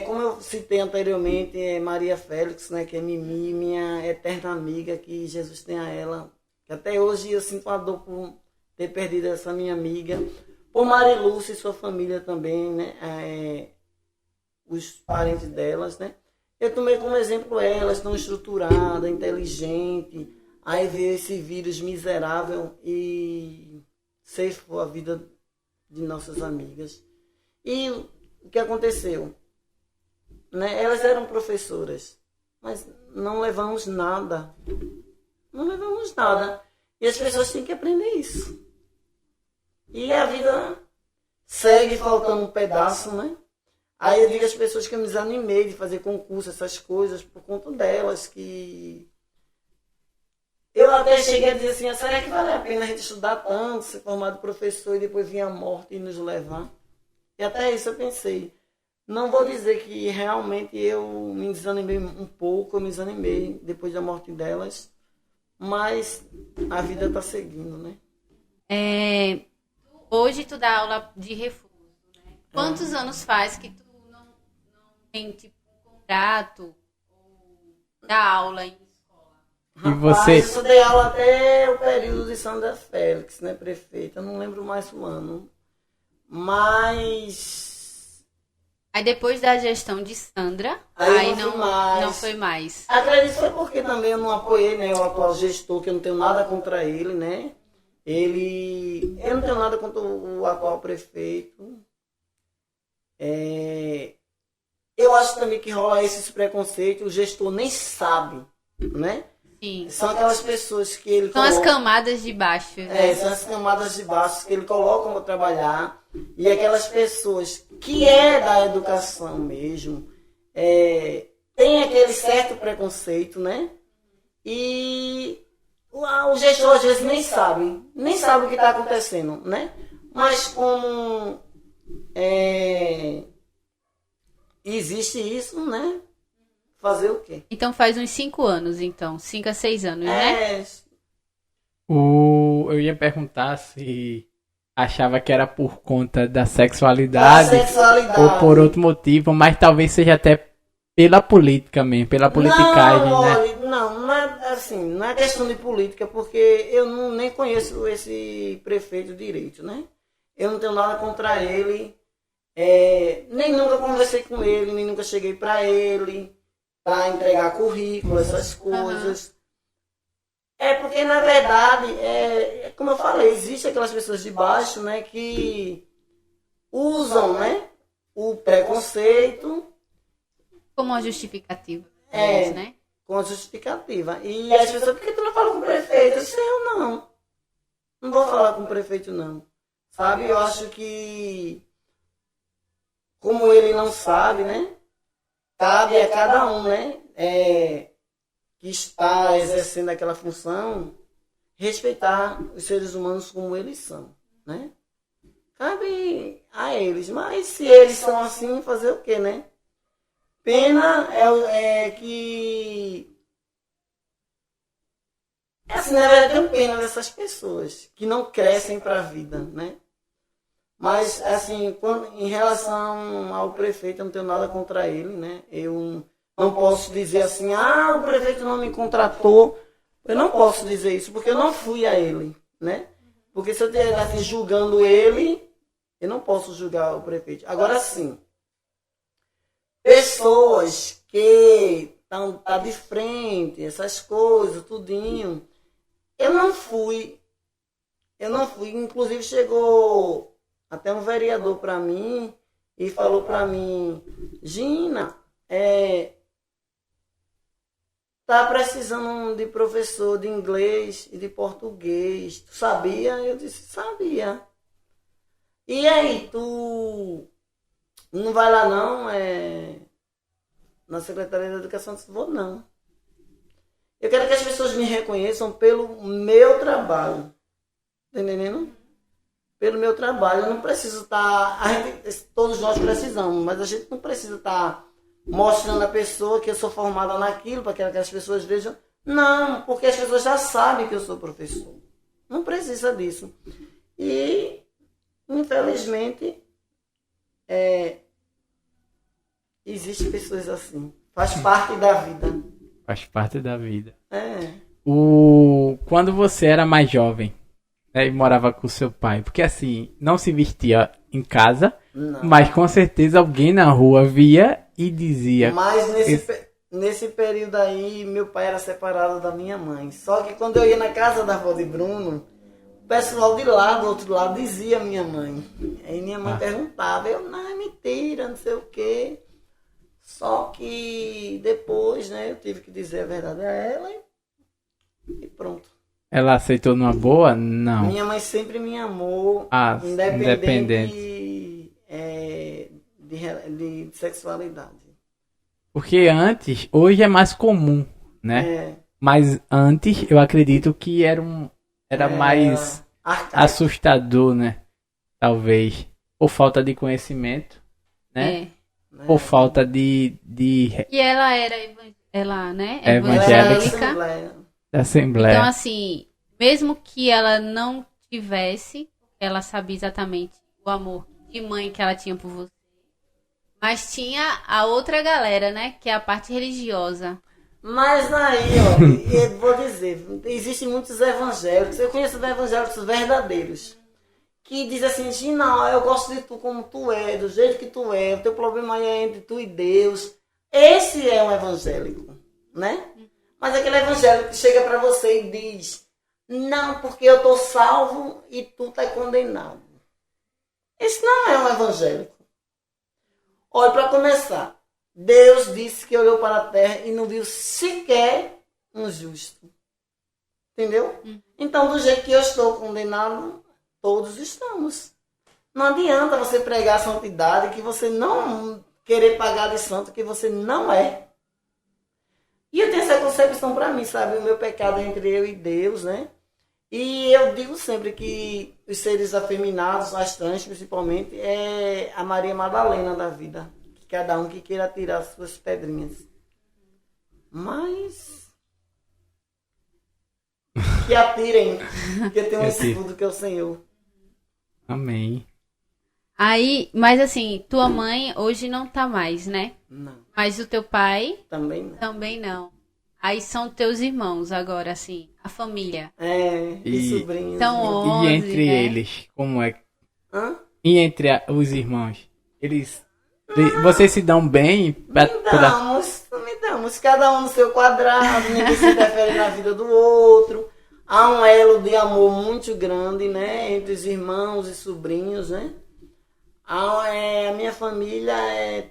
Como eu citei anteriormente, Maria Félix, né, que é Mimi, minha eterna amiga, que Jesus tenha ela. Que até hoje eu sinto uma dor por ter perdido essa minha amiga. Por Marilúcia e sua família também, né? Os parentes delas, né? Eu tomei como exemplo elas, tão estruturada, inteligente. Aí veio esse vírus miserável e ceifou a vida de nossas amigas. E o que aconteceu? Né? Elas eram professoras, mas não levamos nada. Não levamos nada. E as pessoas têm que aprender isso. E a vida segue faltando um pedaço, né? Aí eu digo às pessoas que eu me desanimei de fazer concurso, essas coisas, por conta delas, que eu até cheguei a dizer assim: será que vale a pena a gente estudar tanto, ser formado professor e depois vir a morte e nos levar? E até isso eu pensei. Não vou dizer que realmente eu me desanimei um pouco, eu me desanimei depois da morte delas, mas a vida está seguindo, né? Hoje tu dá aula de reforço, né? Quantos anos faz que tu não tem tipo um contrato ou dá aula em escola? E você? Eu só dei aula até o período de Sandra Félix, né, prefeita? Eu não lembro mais o ano. Mas Aí depois da gestão de Sandra, aí não foi mais. Acredito que foi porque também eu não apoiei, né, o atual gestor, que eu não tenho nada contra ele, né? Eu não tenho nada contra o atual prefeito. Eu acho também que rola esses preconceitos, o gestor nem sabe, né? Sim. São aquelas pessoas que ele São as coloca... camadas de baixo. Né? São as camadas de baixo que ele coloca para trabalhar, e aquelas pessoas que é da educação mesmo, tem aquele certo preconceito, né? E o gestor às vezes nem sabe o que está acontecendo, né? Mas como existe isso, né? Fazer o quê? Então faz uns 5 anos, então. 5 a 6 anos, né? Eu ia perguntar se achava que era por conta da sexualidade, ou por outro motivo, mas talvez seja até pela política mesmo, pela politicagem, né? Não é assim, não é questão de política, porque eu nem conheço esse prefeito direito, né? Eu não tenho nada contra ele, nem nunca conversei com ele, nem nunca cheguei para ele para entregar currículo, essas coisas. Porque, na verdade, como eu falei, existem aquelas pessoas de baixo, né, que usam, né, o preconceito como uma justificativa. Né? Com justificativa. E as pessoas, por que tu não fala com o prefeito? Eu disse, eu não. Não vou falar com o prefeito, não. Sabe, eu acho que, como ele não sabe, né, cabe a cada um, né, que está exercendo aquela função, respeitar os seres humanos como eles são, né? Cabe a eles, mas se eles são assim, fazer o quê, né? Pena que... assim, na verdade, eu tenho pena dessas pessoas que não crescem para a vida, né? Mas, assim, em relação ao prefeito, eu não tenho nada contra ele, né? Eu não posso dizer assim, o prefeito não me contratou. Eu não posso dizer isso, porque eu não fui a ele, né? Porque se eu estivesse julgando ele, eu não posso julgar o prefeito. Agora sim, pessoas que estão de frente, essas coisas, tudinho, eu não fui. Inclusive chegou até um vereador para mim e falou para mim, Gina, tá precisando de professor de inglês e de português. Tu sabia? Eu disse, sabia. E aí, tu não vai lá não? Na Secretaria da Educação? Eu disse, vou não. Eu quero que as pessoas me reconheçam pelo meu trabalho. Tá entendendo? Pelo meu trabalho. Eu não preciso estar... todos nós precisamos, mas a gente não precisa estar mostrando a pessoa que eu sou formada naquilo, para que as pessoas vejam. Não, porque as pessoas já sabem que eu sou professor. Não precisa disso. E, infelizmente, existem pessoas assim. Faz parte da vida. Faz parte da vida. Quando você era mais jovem, né, e morava com seu pai, porque assim, não se vestia em casa, não. Mas com certeza alguém na rua via e dizia... Mas nesse período aí, meu pai era separado da minha mãe. Só que quando eu ia na casa da avó de Bruno, o pessoal de lá, do outro lado, dizia minha mãe. Aí minha mãe perguntava, não, é mentira, não sei o quê. Só que depois, né, eu tive que dizer a verdade a ela e pronto. Ela aceitou numa boa? Não. Minha mãe sempre me amou, independente de sexualidade. Porque hoje é mais comum, né? Mas antes, eu acredito que era mais assustador, né? Talvez. Por falta de conhecimento, né? Por falta de... E ela era evangélica. Da Assembleia. Então, assim, mesmo que ela não tivesse, ela sabia exatamente o amor de mãe que ela tinha por você. Mas tinha a outra galera, né? Que é a parte religiosa. Mas aí, eu vou dizer, existem muitos evangélicos, eu conheço evangélicos verdadeiros, que dizem assim, Gina, eu gosto de tu como tu é, do jeito que tu é, o teu problema aí é entre tu e Deus. Esse é um evangélico, né? Mas aquele evangélico que chega para você e diz, não, porque eu tô salvo e tu tá condenado. Esse não é um evangélico. Olha, para começar, Deus disse que olhou para a terra e não viu sequer um justo. Entendeu? Então, do jeito que eu estou condenado, todos estamos. Não adianta você pregar a santidade que você não querer pagar de santo que você não é. E eu tenho essa concepção para mim, sabe? O meu pecado é entre eu e Deus, né? E eu digo sempre que os seres afeminados, as trans principalmente, é a Maria Madalena da vida. Que cada um que queira tirar suas pedrinhas. Mas que atirem, porque tem um escudo que é o Senhor. Amém. Aí, mas assim, tua mãe hoje não tá mais, né? Não, Mas o teu pai também não. também não. Aí são teus irmãos agora, assim, a família. É, e E- sobrinhos. Então, né? 11, E entre né? eles, como é? Hã? E entre os irmãos? Vocês se dão bem? Me damos, cada um no seu quadrado, ninguém se interfere na vida do outro. Há um elo de amor muito grande, né, entre os irmãos e sobrinhos, né. A minha família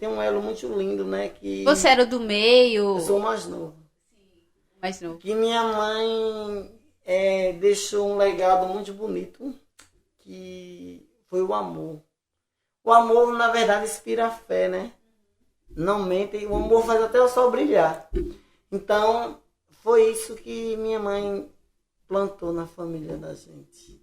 tem um elo muito lindo, né, que Você era do meio, eu sou o mais novo. mais novo. Que minha mãe deixou um legado muito bonito, que foi o amor. O amor, na verdade, inspira a fé, né? Não mente, o amor faz até o sol brilhar. Então, foi isso que minha mãe plantou na família da gente.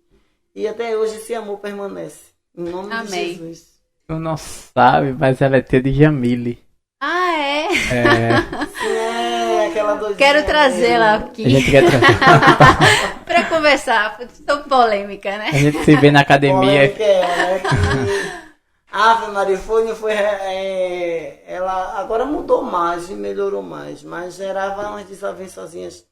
E até hoje esse amor permanece. Em nome Amém. de Jesus. Tu não sabe, mas ela é tia de Jamile. Ah, é? É, Aquela doidinha. Quero trazê-la a aqui gente quer trazer. pra conversar. Tão polêmica, né? A gente se vê na academia. Polêmica é ela, né? Que Ave Maria não foi. Ela agora mudou mais e melhorou mais, mas gerava umas desavençazinhas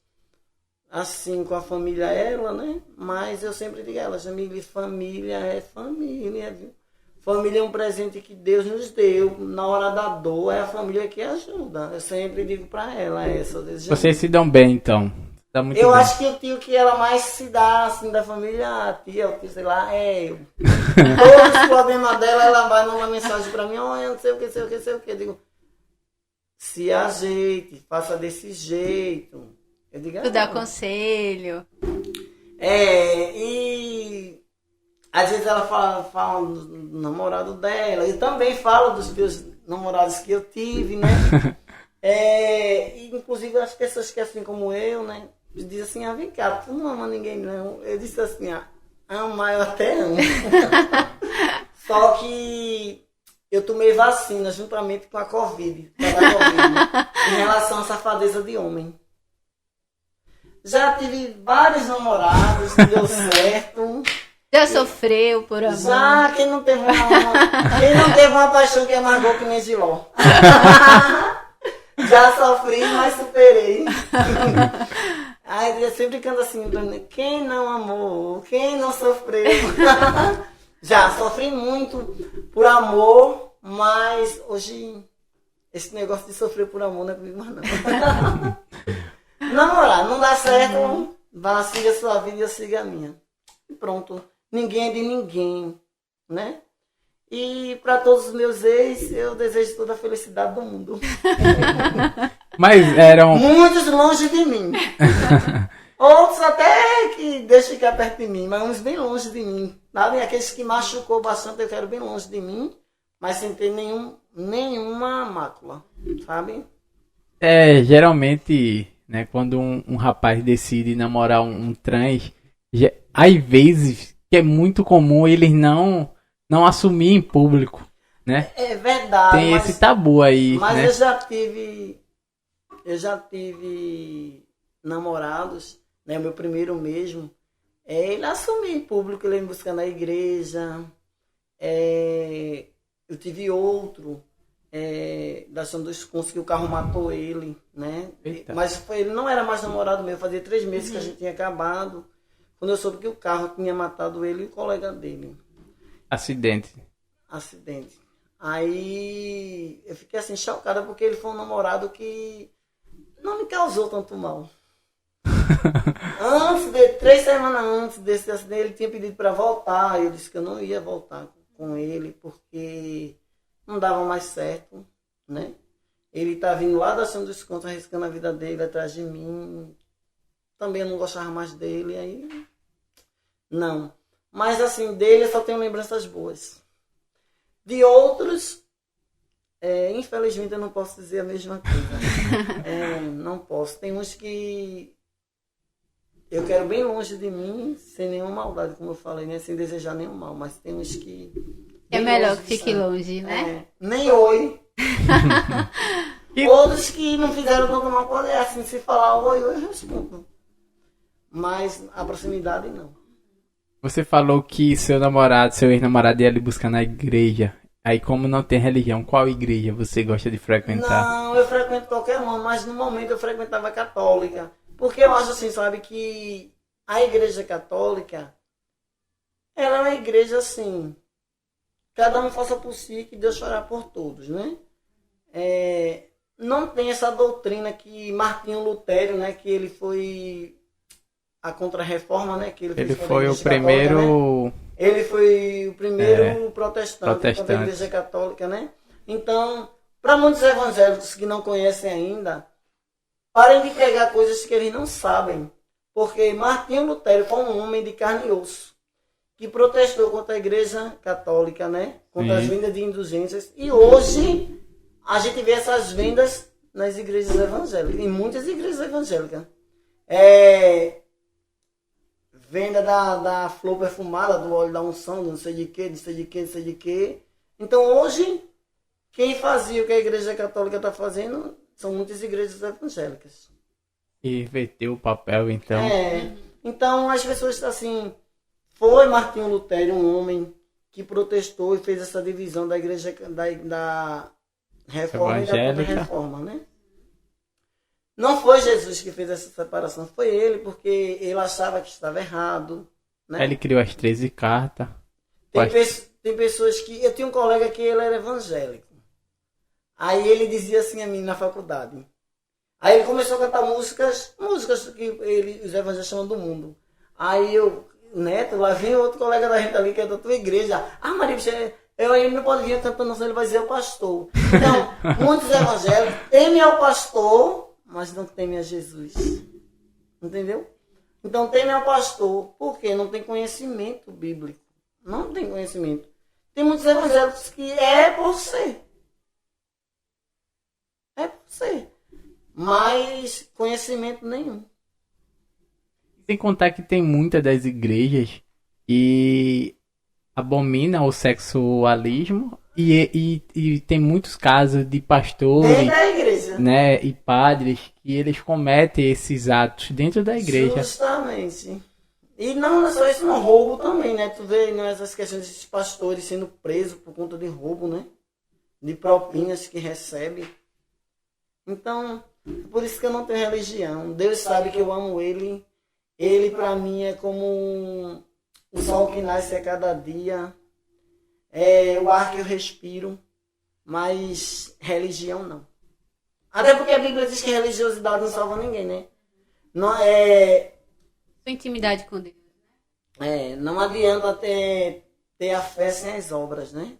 assim com a família ela, né? Mas eu sempre digo a ela, Jamile, família é família, viu? Família é um presente que Deus nos deu. Na hora da dor é a família que ajuda. Eu sempre digo pra ela essa. Vocês se dão bem, então. Tá muito Eu bem. acho que o tio que ela mais se dá, assim, da família, a tia, o tio, sei lá, é eu. Todos os problemas dela, ela vai numa mensagem pra mim, olha, não sei o que, sei o que, sei o que. Eu digo, se ajeite, faça desse jeito. Eu digo, Tu dá conselho. e às vezes ela fala do namorado dela, eu também falo dos meus namorados que eu tive, né? E, inclusive as pessoas que assim como eu, né? Dizem assim, vem cá, tu não ama ninguém não. Eu disse assim, amar eu até amo. Só que eu tomei vacina juntamente com a Covid, em relação à safadeza de homem. Já tive vários namorados, não deu certo. Já sofreu por amor. Já, quem não teve uma paixão que amargou que nem Giló. Já sofri, mas superei. Aí eu sempre canto assim, quem não amou, quem não sofreu. Já sofri muito por amor, mas hoje esse negócio de sofrer por amor não é comigo mais não. Namorar, não dá certo, vá, siga a sua vida e eu siga a minha. E pronto. Ninguém é de ninguém, né? E para todos os meus ex, eu desejo toda a felicidade do mundo. Mas eram. Muitos longe de mim. Outros até que deixam ficar perto de mim, mas uns bem longe de mim. Sabe? Aqueles que machucou bastante, eu quero bem longe de mim, mas sem ter nenhuma mácula, sabe? Geralmente, né, quando um rapaz decide namorar um trans, às vezes que é muito comum eles não assumir em público, né? É verdade. Tem esse tabu aí, Mas né? eu já tive namorados, né? O meu primeiro mesmo, ele assumiu em público, ele me buscando na igreja. Eu tive outro, da São dos Cunhos, que o carro matou ele, né? Eita. Mas ele não era mais namorado meu, fazia 3 meses que a gente tinha acabado, quando eu soube que o carro tinha matado ele e o colega dele. Acidente. Aí eu fiquei assim chocada porque ele foi um namorado que não me causou tanto mal. 3 semanas antes desse acidente, ele tinha pedido para voltar. Eu disse que eu não ia voltar com ele porque não dava mais certo, né? Ele tá vindo lá da São dos Contos, arriscando a vida dele atrás de mim. Também eu não gostava mais dele, aí... Não. Mas, assim, dele eu só tenho lembranças boas. De outros, infelizmente eu não posso dizer a mesma coisa. Não posso. Tem uns que eu quero bem longe de mim, sem nenhuma maldade, como eu falei, né? Sem desejar nenhum mal. Mas tem uns que... É bem melhor longe que de fique sangue. longe, né? Nem oi. E- Outros que não fizeram tanto mal, pode assim, se falar oi, eu respondo. Mas a proximidade não. Você falou que seu ex-namorado ia lhe buscar na igreja. Aí como não tem religião, qual igreja você gosta de frequentar? Não, eu frequento qualquer uma, mas no momento eu frequentava a católica. Porque eu acho assim, sabe, que a igreja católica, ela é uma igreja assim, cada um faça por si, que Deus fará por todos, né? Não tem essa doutrina que Martinho Lutero, né, que ele foi a contra-reforma, né, que ele Ele fez contra a foi o Igreja Católica, né? primeiro... Ele foi o primeiro protestante contra a protestante. Igreja Católica, né? Então, para muitos evangélicos que não conhecem ainda, parem de pegar coisas que eles não sabem. Porque Martinho Lutero foi um homem de carne e osso, que protestou contra a Igreja Católica, né? Contra as vendas de indulgências. E hoje, a gente vê essas vendas nas igrejas evangélicas, em muitas igrejas evangélicas. Venda da flor perfumada, do óleo da unção, não sei de que, não sei de que, não sei de que. Então hoje, quem fazia o que a Igreja Católica está fazendo são muitas igrejas evangélicas. Inverteu o papel, então. Então as pessoas assim, foi Martinho Lutero um homem que protestou e fez essa divisão da igreja da reforma e da Evangélica. contra-reforma, né? Não foi Jesus que fez essa separação, foi ele, porque ele achava que estava errado, né? Ele criou as 13 cartas. Tem pessoas que... Eu tinha um colega que ele era evangélico. Aí ele dizia assim a mim na faculdade. Aí ele começou a cantar músicas que os evangélicos chamam do mundo. Aí eu, Neto, lá vem outro colega da gente ali que é da tua igreja. Ah, Maria, ele não pode vir cantando, não, ele vai dizer o pastor. Então, muitos evangélicos temem ao pastor, mas não temem a Jesus. Entendeu? Então temem ao pastor, porque não tem conhecimento bíblico. Não tem conhecimento. Tem muitos evangélicos que é por ser. É por ser. Mas conhecimento nenhum. Sem contar que tem muitas das igrejas e abomina o sexualismo e tem muitos casos de pastores, Dentro da igreja. né, e padres que eles cometem esses atos dentro da igreja. Justamente. E não é só isso, no roubo também, né? Tu vê, né, essas questões desses pastores sendo presos por conta de roubo, né? De propinas que recebem. Então, por isso que eu não tenho religião. Deus sabe que eu amo ele. Ele pra mim é como o sol que nasce a cada dia. É o ar que eu respiro. Mas religião não. Até porque a Bíblia diz que religiosidade não salva ninguém, né? Não, Sua intimidade com Deus. não adianta ter a fé sem as obras, né?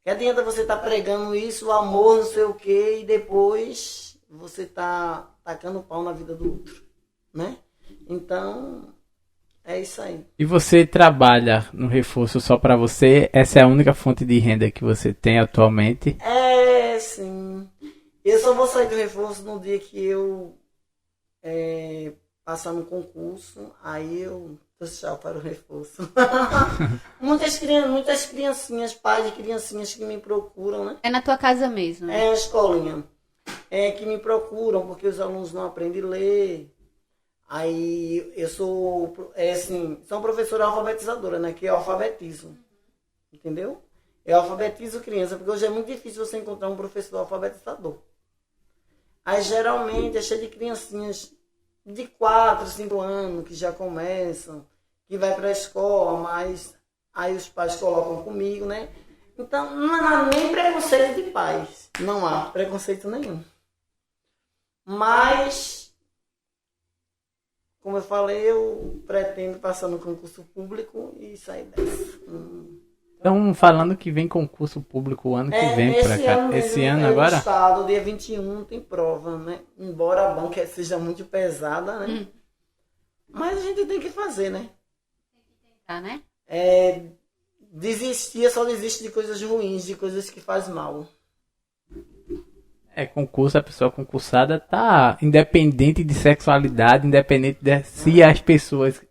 Que adianta você estar pregando isso, o amor, não sei o quê, e depois você tá tacando pau na vida do outro, né? Então, é isso aí. E você trabalha no reforço só pra você? Essa é a única fonte de renda que você tem atualmente? Sim. Eu só vou sair do reforço no dia que eu passar no concurso, aí eu dou tchau para o reforço. muitas criancinhas, pais de criancinhas que me procuram, né? É na tua casa mesmo. É a escolinha. Que me procuram porque os alunos não aprendem a ler. Aí eu sou professora alfabetizadora, né? Que é alfabetizo. Entendeu? Eu alfabetizo criança, porque hoje é muito difícil você encontrar um professor alfabetizador. Aí geralmente é cheio de criancinhas de 4, 5 anos que já começam, que vai para a escola, mas aí os pais colocam comigo, né? Então não há nem preconceito de pais. Não há preconceito nenhum. Mas, como eu falei, eu pretendo passar no concurso público e sair dessa. Estão falando que vem concurso público o ano que vem pra cá. Ano Esse mesmo, ano é agora? No estado, dia 21 tem prova, né? Embora a banca seja muito pesada, né? Mas a gente tem que fazer, né? Tá, né? Desistir só desiste de coisas ruins, de coisas que faz mal. Concurso, a pessoa concursada tá independente de sexualidade, independente de se as pessoas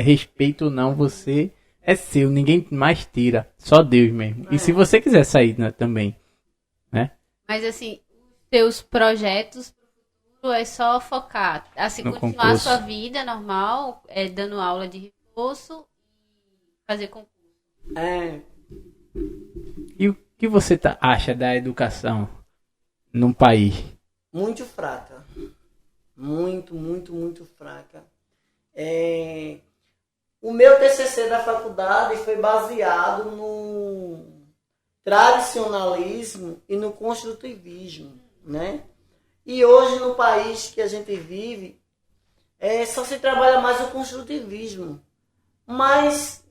respeitam ou não, você é seu, ninguém mais tira, só Deus mesmo. E se você quiser sair, né, também, né? Mas assim, os teus projetos pro futuro é só focar, assim, No continuar concurso. a sua vida normal, dando aula de reforço e fazer concurso. E o que você acha da educação num país? Muito fraca. Muito, muito, muito fraca. O meu TCC da faculdade foi baseado no tradicionalismo e no construtivismo, né? E hoje no país que a gente vive, só se trabalha mais o construtivismo. Mas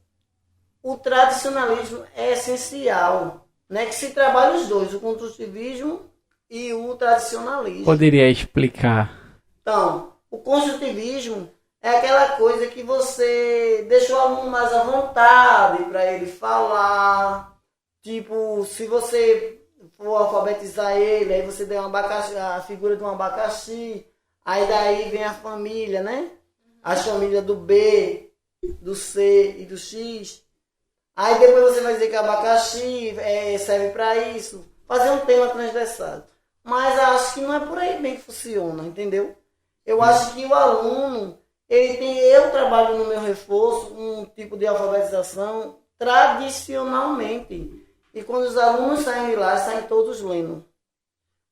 o tradicionalismo é essencial, né? Que se trabalhe os dois, o construtivismo e o tradicionalismo. Poderia explicar? Então, o construtivismo é aquela coisa que você deixa o aluno mais à vontade para ele falar. Tipo, se você for alfabetizar ele, aí você dá a figura de um abacaxi, aí daí vem a família, né? As famílias do B, do C e do X. Aí depois você vai dizer que abacaxi serve para isso. Fazer um tema transversal. Mas acho que não é por aí bem que funciona, entendeu? Eu acho que o aluno, eu trabalho no meu reforço um tipo de alfabetização tradicionalmente. E quando os alunos saem de lá, saem todos lendo.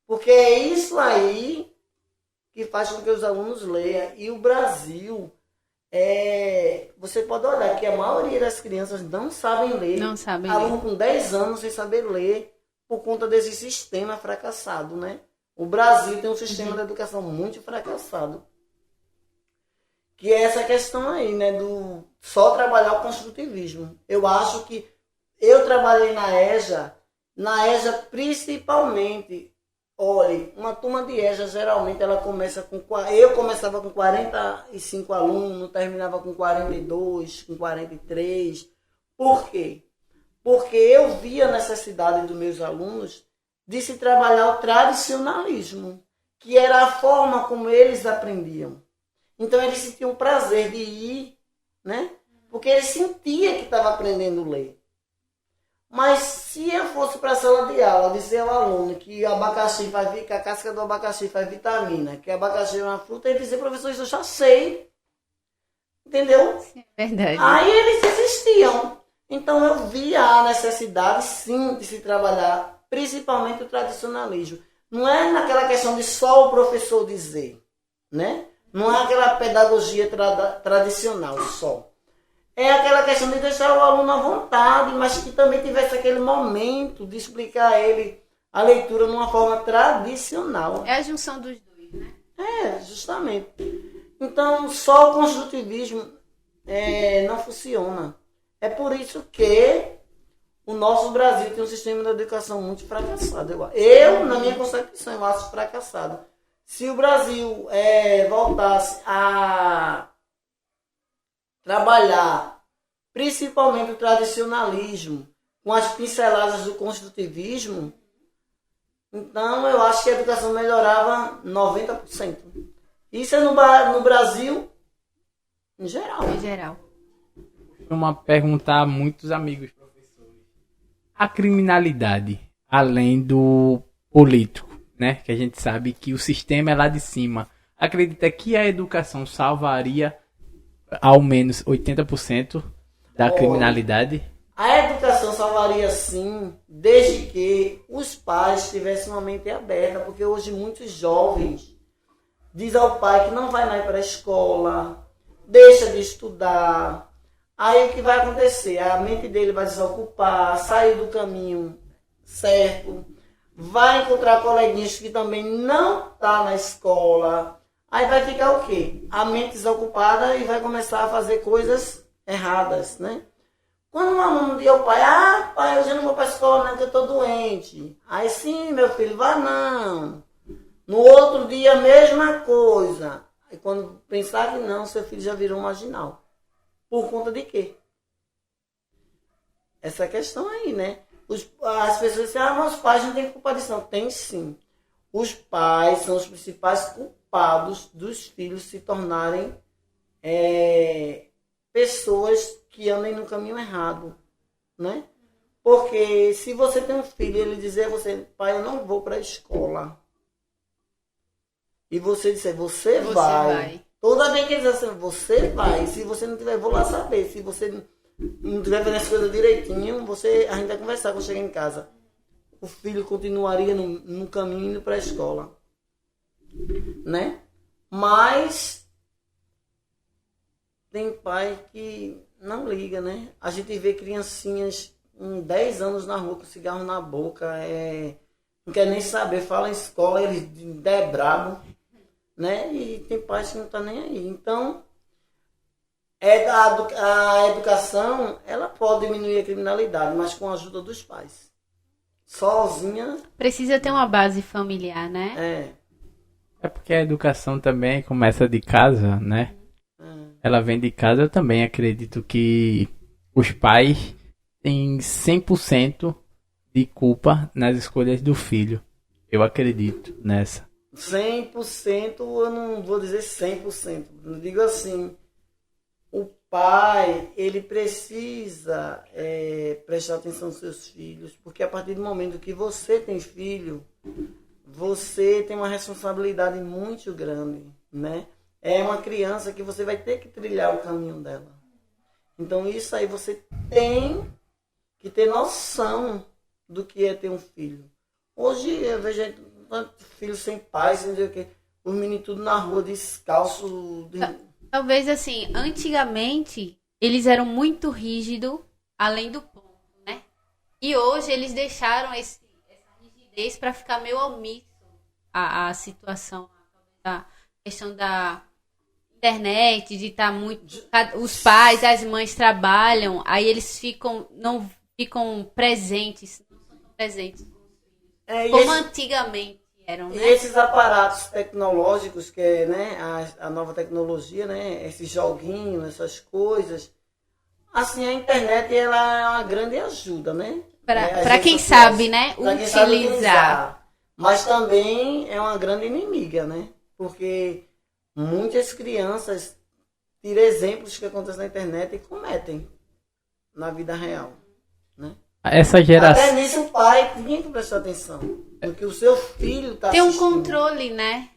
Porque é isso aí que faz com que os alunos leiam. E o Brasil, você pode olhar que a maioria das crianças não sabem ler. Não sabem Aluno com 10 anos sem saber ler por conta desse sistema fracassado, né? O Brasil tem um sistema de educação muito fracassado. Que é essa questão aí, né? Do só trabalhar o construtivismo. Eu acho que eu trabalhei na EJA principalmente, olha, uma turma de EJA geralmente ela começa com... Eu começava com 45 alunos, terminava com 42, com 43. Por quê? Porque eu via a necessidade dos meus alunos de se trabalhar o tradicionalismo, que era a forma como eles aprendiam. Então eles sentiam prazer de ir, né? Porque eles sentiam que estavam aprendendo a ler. Mas se eu fosse para a sala de aula dizer ao aluno que que a casca do abacaxi faz vitamina, que o abacaxi é uma fruta, ele dizia, professor, isso eu já sei. Entendeu? Sim, é verdade. Aí eles desistiam. Então eu via a necessidade, sim, de se trabalhar, principalmente o tradicionalismo. Não é naquela questão de só o professor dizer, né? Não é aquela pedagogia tradicional só. É aquela questão de deixar o aluno à vontade, mas que também tivesse aquele momento de explicar a ele a leitura numa forma tradicional. É a junção dos dois, né? Justamente. Então, só o construtivismo não funciona. É por isso que o nosso Brasil tem um sistema de educação muito fracassado. Na minha concepção, eu acho fracassado. Se o Brasil voltasse a trabalhar principalmente o tradicionalismo com as pinceladas do construtivismo, então eu acho que a educação melhorava 90%. Isso é no Brasil em geral. Em geral. Uma perguntar a muitos amigos professores. A criminalidade, além do político, né? Que a gente sabe que o sistema é lá de cima. Acredita que a educação salvaria ao menos 80% da criminalidade? A educação salvaria sim, desde que os pais tivessem uma mente aberta, porque hoje muitos jovens dizem ao pai que não vai mais para a escola, deixa de estudar. Aí o que vai acontecer? A mente dele vai desocupar, sair do caminho certo, vai encontrar coleguinhas que também não estão na escola. Aí vai ficar o quê? A mente desocupada e vai começar a fazer coisas erradas, né? Quando um dia o pai, pai, hoje eu não vou pra escola, não, que eu tô doente. Aí sim, meu filho, vá não. No outro dia, a mesma coisa. Aí quando pensar que não, seu filho já virou um marginal. Por conta de quê? Essa é a questão aí, né? As pessoas dizem, mas os pais não têm culpa disso. Não, tem sim. Os pais são os principais culpados dos filhos se tornarem pessoas que andem no caminho errado, né? Porque se você tem um filho e ele dizer a você, pai, eu não vou para a escola. E você disser, você vai. Toda vez que ele diz assim, você vai. Se você não tiver, eu vou lá saber. Se você não tiver fazendo as coisas direitinho, a gente vai conversar quando chegar em casa. O filho continuaria no caminho indo para a escola, né? Mas tem pai que não liga, né? A gente vê criancinhas com 10 anos na rua com cigarro na boca, não quer nem saber, fala em escola, eles é brabo, né? E tem pais que não tá nem aí. Então, a educação, ela pode diminuir a criminalidade, mas com a ajuda dos pais. Sozinha... Precisa ter uma base familiar, né? É porque a educação também começa de casa, né? Ela vem de casa. Eu também acredito que os pais têm 100% de culpa nas escolhas do filho. Eu acredito nessa. 100%, eu não vou dizer 100%. Eu digo assim, o pai, ele precisa prestar atenção aos seus filhos, porque a partir do momento que você tem filho, você tem uma responsabilidade muito grande, né? É uma criança que você vai ter que trilhar o caminho dela. Então isso aí você tem que ter noção do que é ter um filho. Hoje eu vejo filhos sem pais, não sei o quê, os meninos tudo na rua descalço. Talvez assim, antigamente eles eram muito rígidos, além do ponto, né? E hoje eles deixaram essa rigidez para ficar meio omisso a situação, a questão da internet, de estar muito... Os pais, as mães trabalham, aí eles não ficam presentes, não são tão presentes como antigamente eram, né? E esses aparatos tecnológicos, que é, né, a nova tecnologia, né, esses joguinhos, essas coisas, assim, a internet ela é uma grande ajuda, né? Para quem sabe, né, utilizar. Mas também é uma grande inimiga, né? Porque muitas crianças tiram exemplos que acontecem na internet e cometem na vida real, né? Essa geração... Até nisso o pai tinha que prestar atenção. Porque o seu filho está tem um controle, né?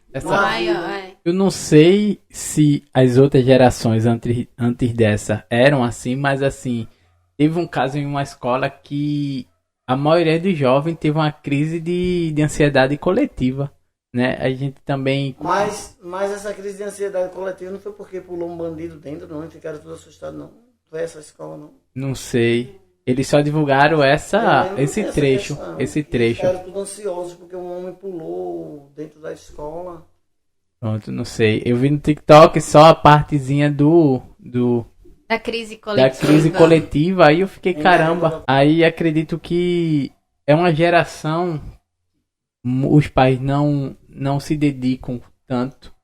Eu não sei se as outras gerações antes dessa eram assim, mas assim, teve um caso em uma escola que a maioria dos jovens teve uma crise de ansiedade coletiva, né? A gente também... Mas essa crise de ansiedade coletiva não foi porque pulou um bandido dentro, não, e ficaram todos assustados, não. Não foi essa escola, não. Não sei. Eles só divulgaram esse trecho. Ficaram tudo ansiosos porque um homem pulou dentro da escola. Pronto, não sei. Eu vi no TikTok só a partezinha da crise coletiva. Da crise coletiva, aí eu fiquei, caramba. Aí acredito que é uma geração, os pais não se dedicam tanto.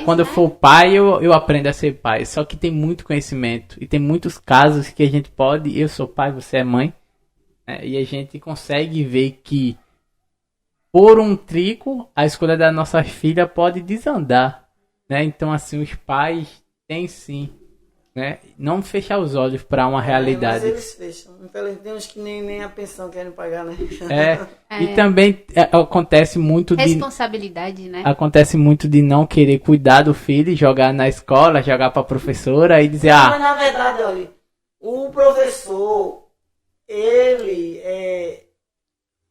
Quando eu for pai, eu aprendo a ser pai. Só que tem muito conhecimento. E tem muitos casos que a gente pode... Eu sou pai, você é mãe. E a gente consegue ver que por um trico, a escolha da nossa filha pode desandar. Né? Então, assim, os pais têm sim, né, não fechar os olhos para uma realidade. Mas eles fecham. Infelizmente, tem uns que nem a pensão querem pagar, né? E também acontece muito responsabilidade, né? Acontece muito de não querer cuidar do filho, jogar na escola, jogar para a professora e dizer... Mas na verdade, olha, o professor, ele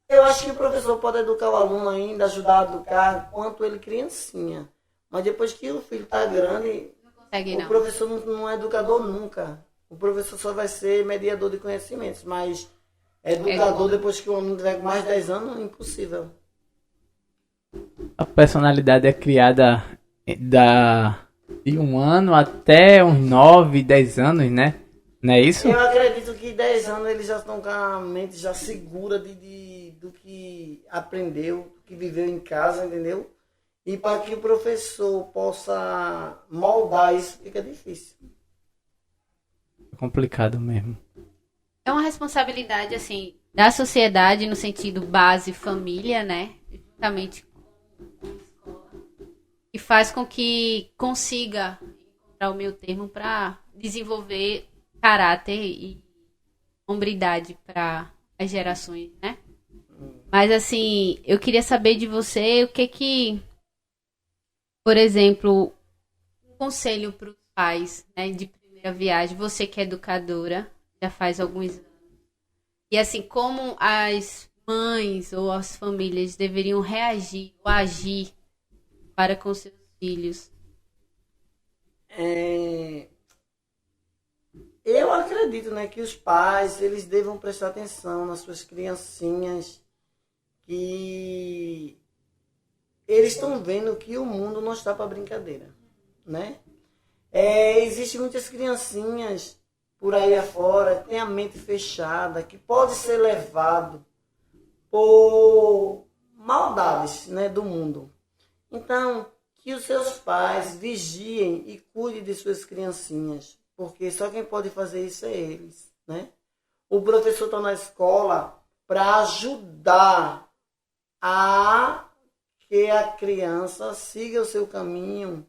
eu acho que o professor pode educar o aluno ainda, ajudar a educar enquanto ele criancinha. Mas depois que o filho tá grande... O professor não é educador nunca. O professor só vai ser mediador de conhecimentos, mas educador depois que o aluno tiver mais de 10 anos, é impossível. A personalidade é criada de 1 ano até uns 9, 10 anos, né? Não é isso? Eu acredito que 10 anos eles já estão com a mente já segura do que aprendeu, do que viveu em casa, entendeu? E para que o professor possa moldar isso, fica difícil. É complicado mesmo. É uma responsabilidade, assim, da sociedade no sentido base família, né? Juntamente com a escola. E faz com que consiga encontrar o meio termo para desenvolver caráter e hombridade para as gerações, né? Mas assim, eu queria saber de você o que, por exemplo, um conselho para os pais, né, de primeira viagem, você que é educadora, já faz alguns anos. E assim, como as mães ou as famílias deveriam reagir ou agir para com seus filhos? Eu acredito, né, que os pais eles devam prestar atenção nas suas criancinhas, que eles estão vendo que o mundo não está para brincadeira, né? Existem muitas criancinhas por aí afora que têm a mente fechada, que pode ser levado por maldades, né, do mundo. Então, que os seus pais vigiem e cuidem de suas criancinhas, porque só quem pode fazer isso é eles, né? O professor está na escola para ajudar a que a criança siga o seu caminho,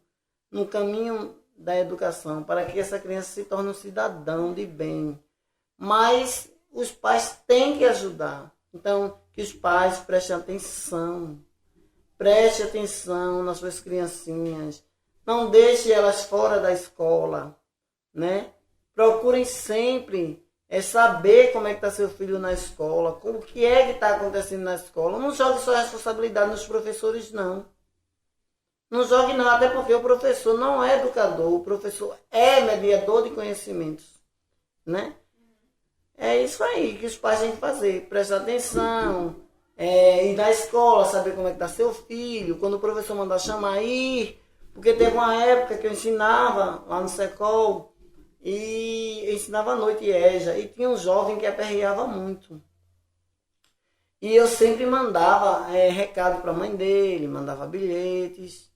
no caminho da educação, para que essa criança se torne um cidadão de bem. Mas os pais têm que ajudar. Então, que os pais prestem atenção. Preste atenção nas suas criancinhas. Não deixe elas fora da escola, né? Procurem sempre saber como é que está seu filho na escola, o que é que está acontecendo na escola. Não jogue sua responsabilidade nos professores, não. Não jogue não, até porque o professor não é educador, o professor é mediador de conhecimentos, né? É isso aí que os pais têm que fazer, prestar atenção, ir na escola, saber como é que está seu filho, quando o professor mandar chamar, ir, porque teve uma época que eu ensinava lá no Secol, e eu ensinava à noite EJA, e tinha um jovem que aperreava muito. E eu sempre mandava recado para a mãe dele, mandava bilhetes,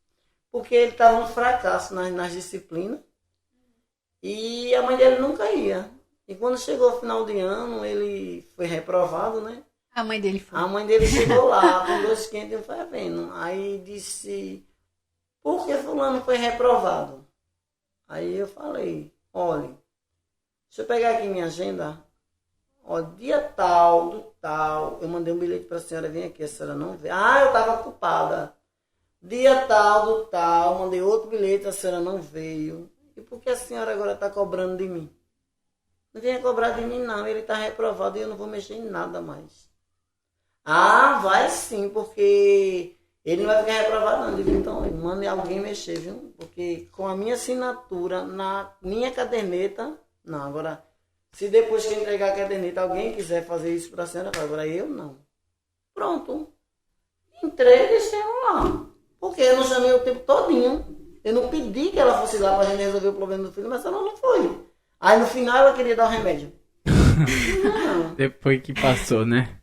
porque ele estava um fracasso nas disciplinas, e a mãe dele nunca ia. E quando chegou o final de ano, ele foi reprovado, né? A mãe dele foi. A mãe dele chegou lá com 2 quentes e foi vendo. Aí disse, por que fulano foi reprovado? Aí eu falei, olha, deixa eu pegar aqui minha agenda. Ó, dia tal, do tal, eu mandei um bilhete para a senhora, vem aqui, a senhora não veio. Ah, eu estava ocupada. Dia tal, do tal, mandei outro bilhete, a senhora não veio. E por que a senhora agora está cobrando de mim? Não venha cobrar de mim não, ele está reprovado e eu não vou mexer em nada mais. Ah, vai sim, porque ele não vai ficar reprovado não. Eu digo, então, mande alguém mexer, viu? Porque com a minha assinatura na minha caderneta, não, agora, se depois que entregar a caderneta alguém quiser fazer isso para a senhora, agora eu não. Pronto. Entrei e deixei ela lá. Porque eu não chamei o tempo todinho. Eu não pedi que ela fosse lá para a gente resolver o problema do filho, mas ela não foi. Aí no final ela queria dar o remédio. Não. Depois que passou, né?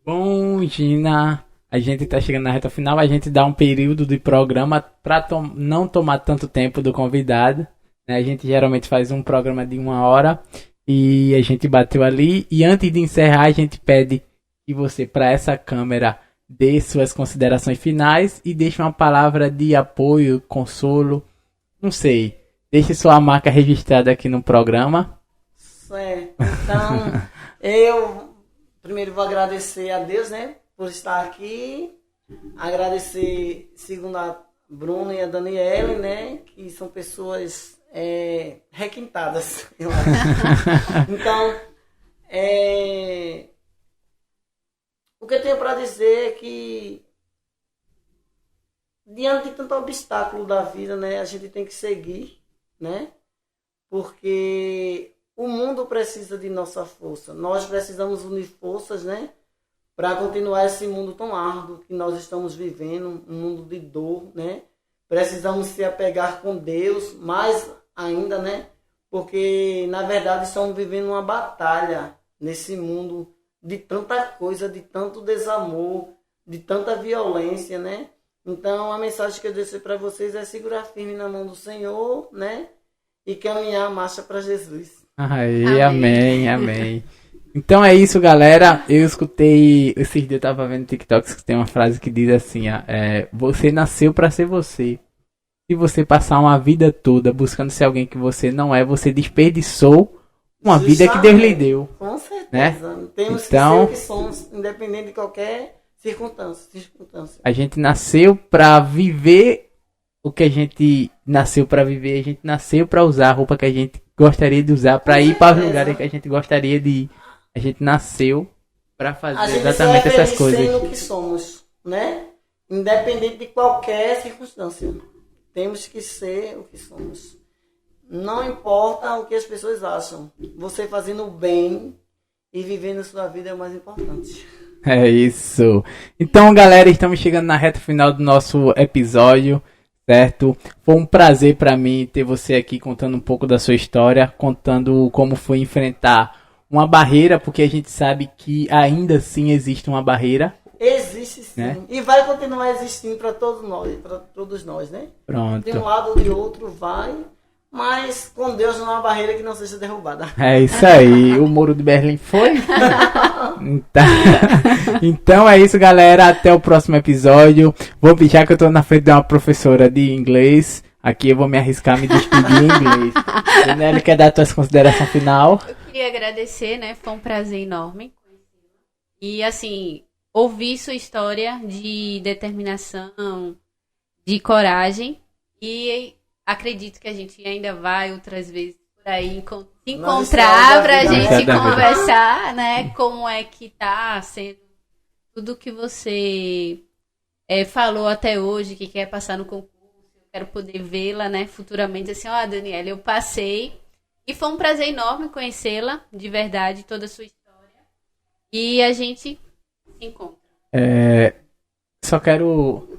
Bom, Gina, a gente tá chegando na reta final, a gente dá um período de programa pra não tomar tanto tempo do convidado, né? A gente geralmente faz um programa de 1 hora e a gente bateu ali. E antes de encerrar, a gente pede que você, para essa câmera, dê suas considerações finais e deixe uma palavra de apoio, consolo, não sei. Deixe sua marca registrada aqui no programa. Certo. Então, eu primeiro vou agradecer a Deus, né, por estar aqui. Agradecer, segundo a Bruna e a Daniele, né, que são pessoas requintadas, eu acho. Então, o que eu tenho para dizer é que diante de tanto obstáculo da vida, né, a gente tem que seguir, né? Porque o mundo precisa de nossa força. Nós precisamos unir forças, né? Para continuar esse mundo tão árduo que nós estamos vivendo, um mundo de dor, né? Precisamos se apegar com Deus, mais ainda, né? porque na verdade estamos vivendo uma batalha nesse mundo de tanta coisa, de tanto desamor, de tanta violência, né? Então a mensagem que eu deixei para vocês é segurar firme na mão do Senhor, né? E caminhar a marcha para Jesus. Aí, amém, amém. Então é isso, galera. Eu escutei, esses dias eu tava vendo TikToks que tem uma frase que diz assim, ó, você nasceu pra ser você. Se você passar uma vida toda buscando ser alguém que você não é, você desperdiçou uma vida que Deus lhe deu. Com certeza. Né? Temos Então, que ser o que somos, independente de qualquer circunstância. A gente nasceu pra viver o que a gente nasceu pra viver. A gente nasceu pra usar a roupa que a gente gostaria de usar, pra ir para os lugares que a gente gostaria de ir. A gente nasceu pra fazer exatamente essas coisas. Sendo o que somos, né? Independente de qualquer circunstância. Temos que ser o que somos. Não importa o que as pessoas acham. Você fazendo o bem e vivendo a sua vida é o mais importante. É isso. Então, galera, estamos chegando na reta final do nosso episódio, certo? Foi um prazer pra mim ter você aqui contando um pouco da sua história, contando como foi enfrentar uma barreira, porque a gente sabe que ainda assim existe uma barreira. Existe sim. Né? E vai continuar existindo para todos nós, né? Pronto. De um lado ou de outro vai, mas com Deus não há barreira que não seja derrubada. É isso aí. O Muro de Berlim foi? Então é isso, galera. Até o próximo episódio. Já que eu tô na frente de uma professora de inglês, aqui eu vou me arriscar a me despedir em inglês. Daniela, quer dar a tua consideração final? Eu queria agradecer, né? Foi um prazer enorme. E assim, ouvir sua história de determinação, de coragem. E acredito que a gente ainda vai outras vezes por aí se encontrar pra gente conversar, né? Como é que tá sendo tudo que você falou até hoje, que quer passar no concurso. Eu quero poder vê-la, né? Futuramente, assim, ó, Daniela, eu passei. E foi um prazer enorme conhecê-la, de verdade, toda a sua história. E a gente se encontra. Só quero...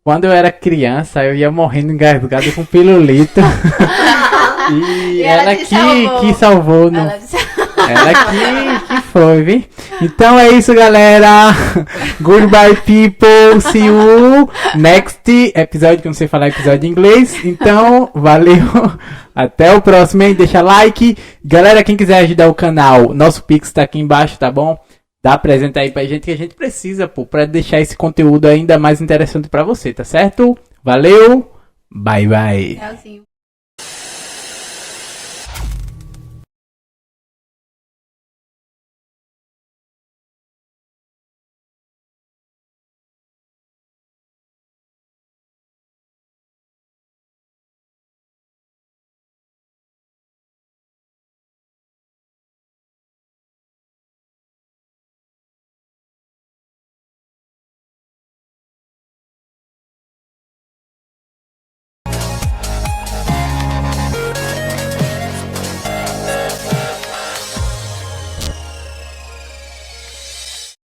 Quando eu era criança, eu ia morrendo engasgado com pirulito. E ela que salvou. Ela que foi, viu? Então é isso, galera. Goodbye, people. See you next episódio, que eu não sei falar episódio em inglês. Então, valeu. Até o próximo, hein? Deixa like. Galera, quem quiser ajudar o canal, nosso Pix tá aqui embaixo, tá bom? Dá presente aí pra gente, que a gente precisa, pô, pra deixar esse conteúdo ainda mais interessante pra você, tá certo? Valeu. Bye, bye. Tchauzinho.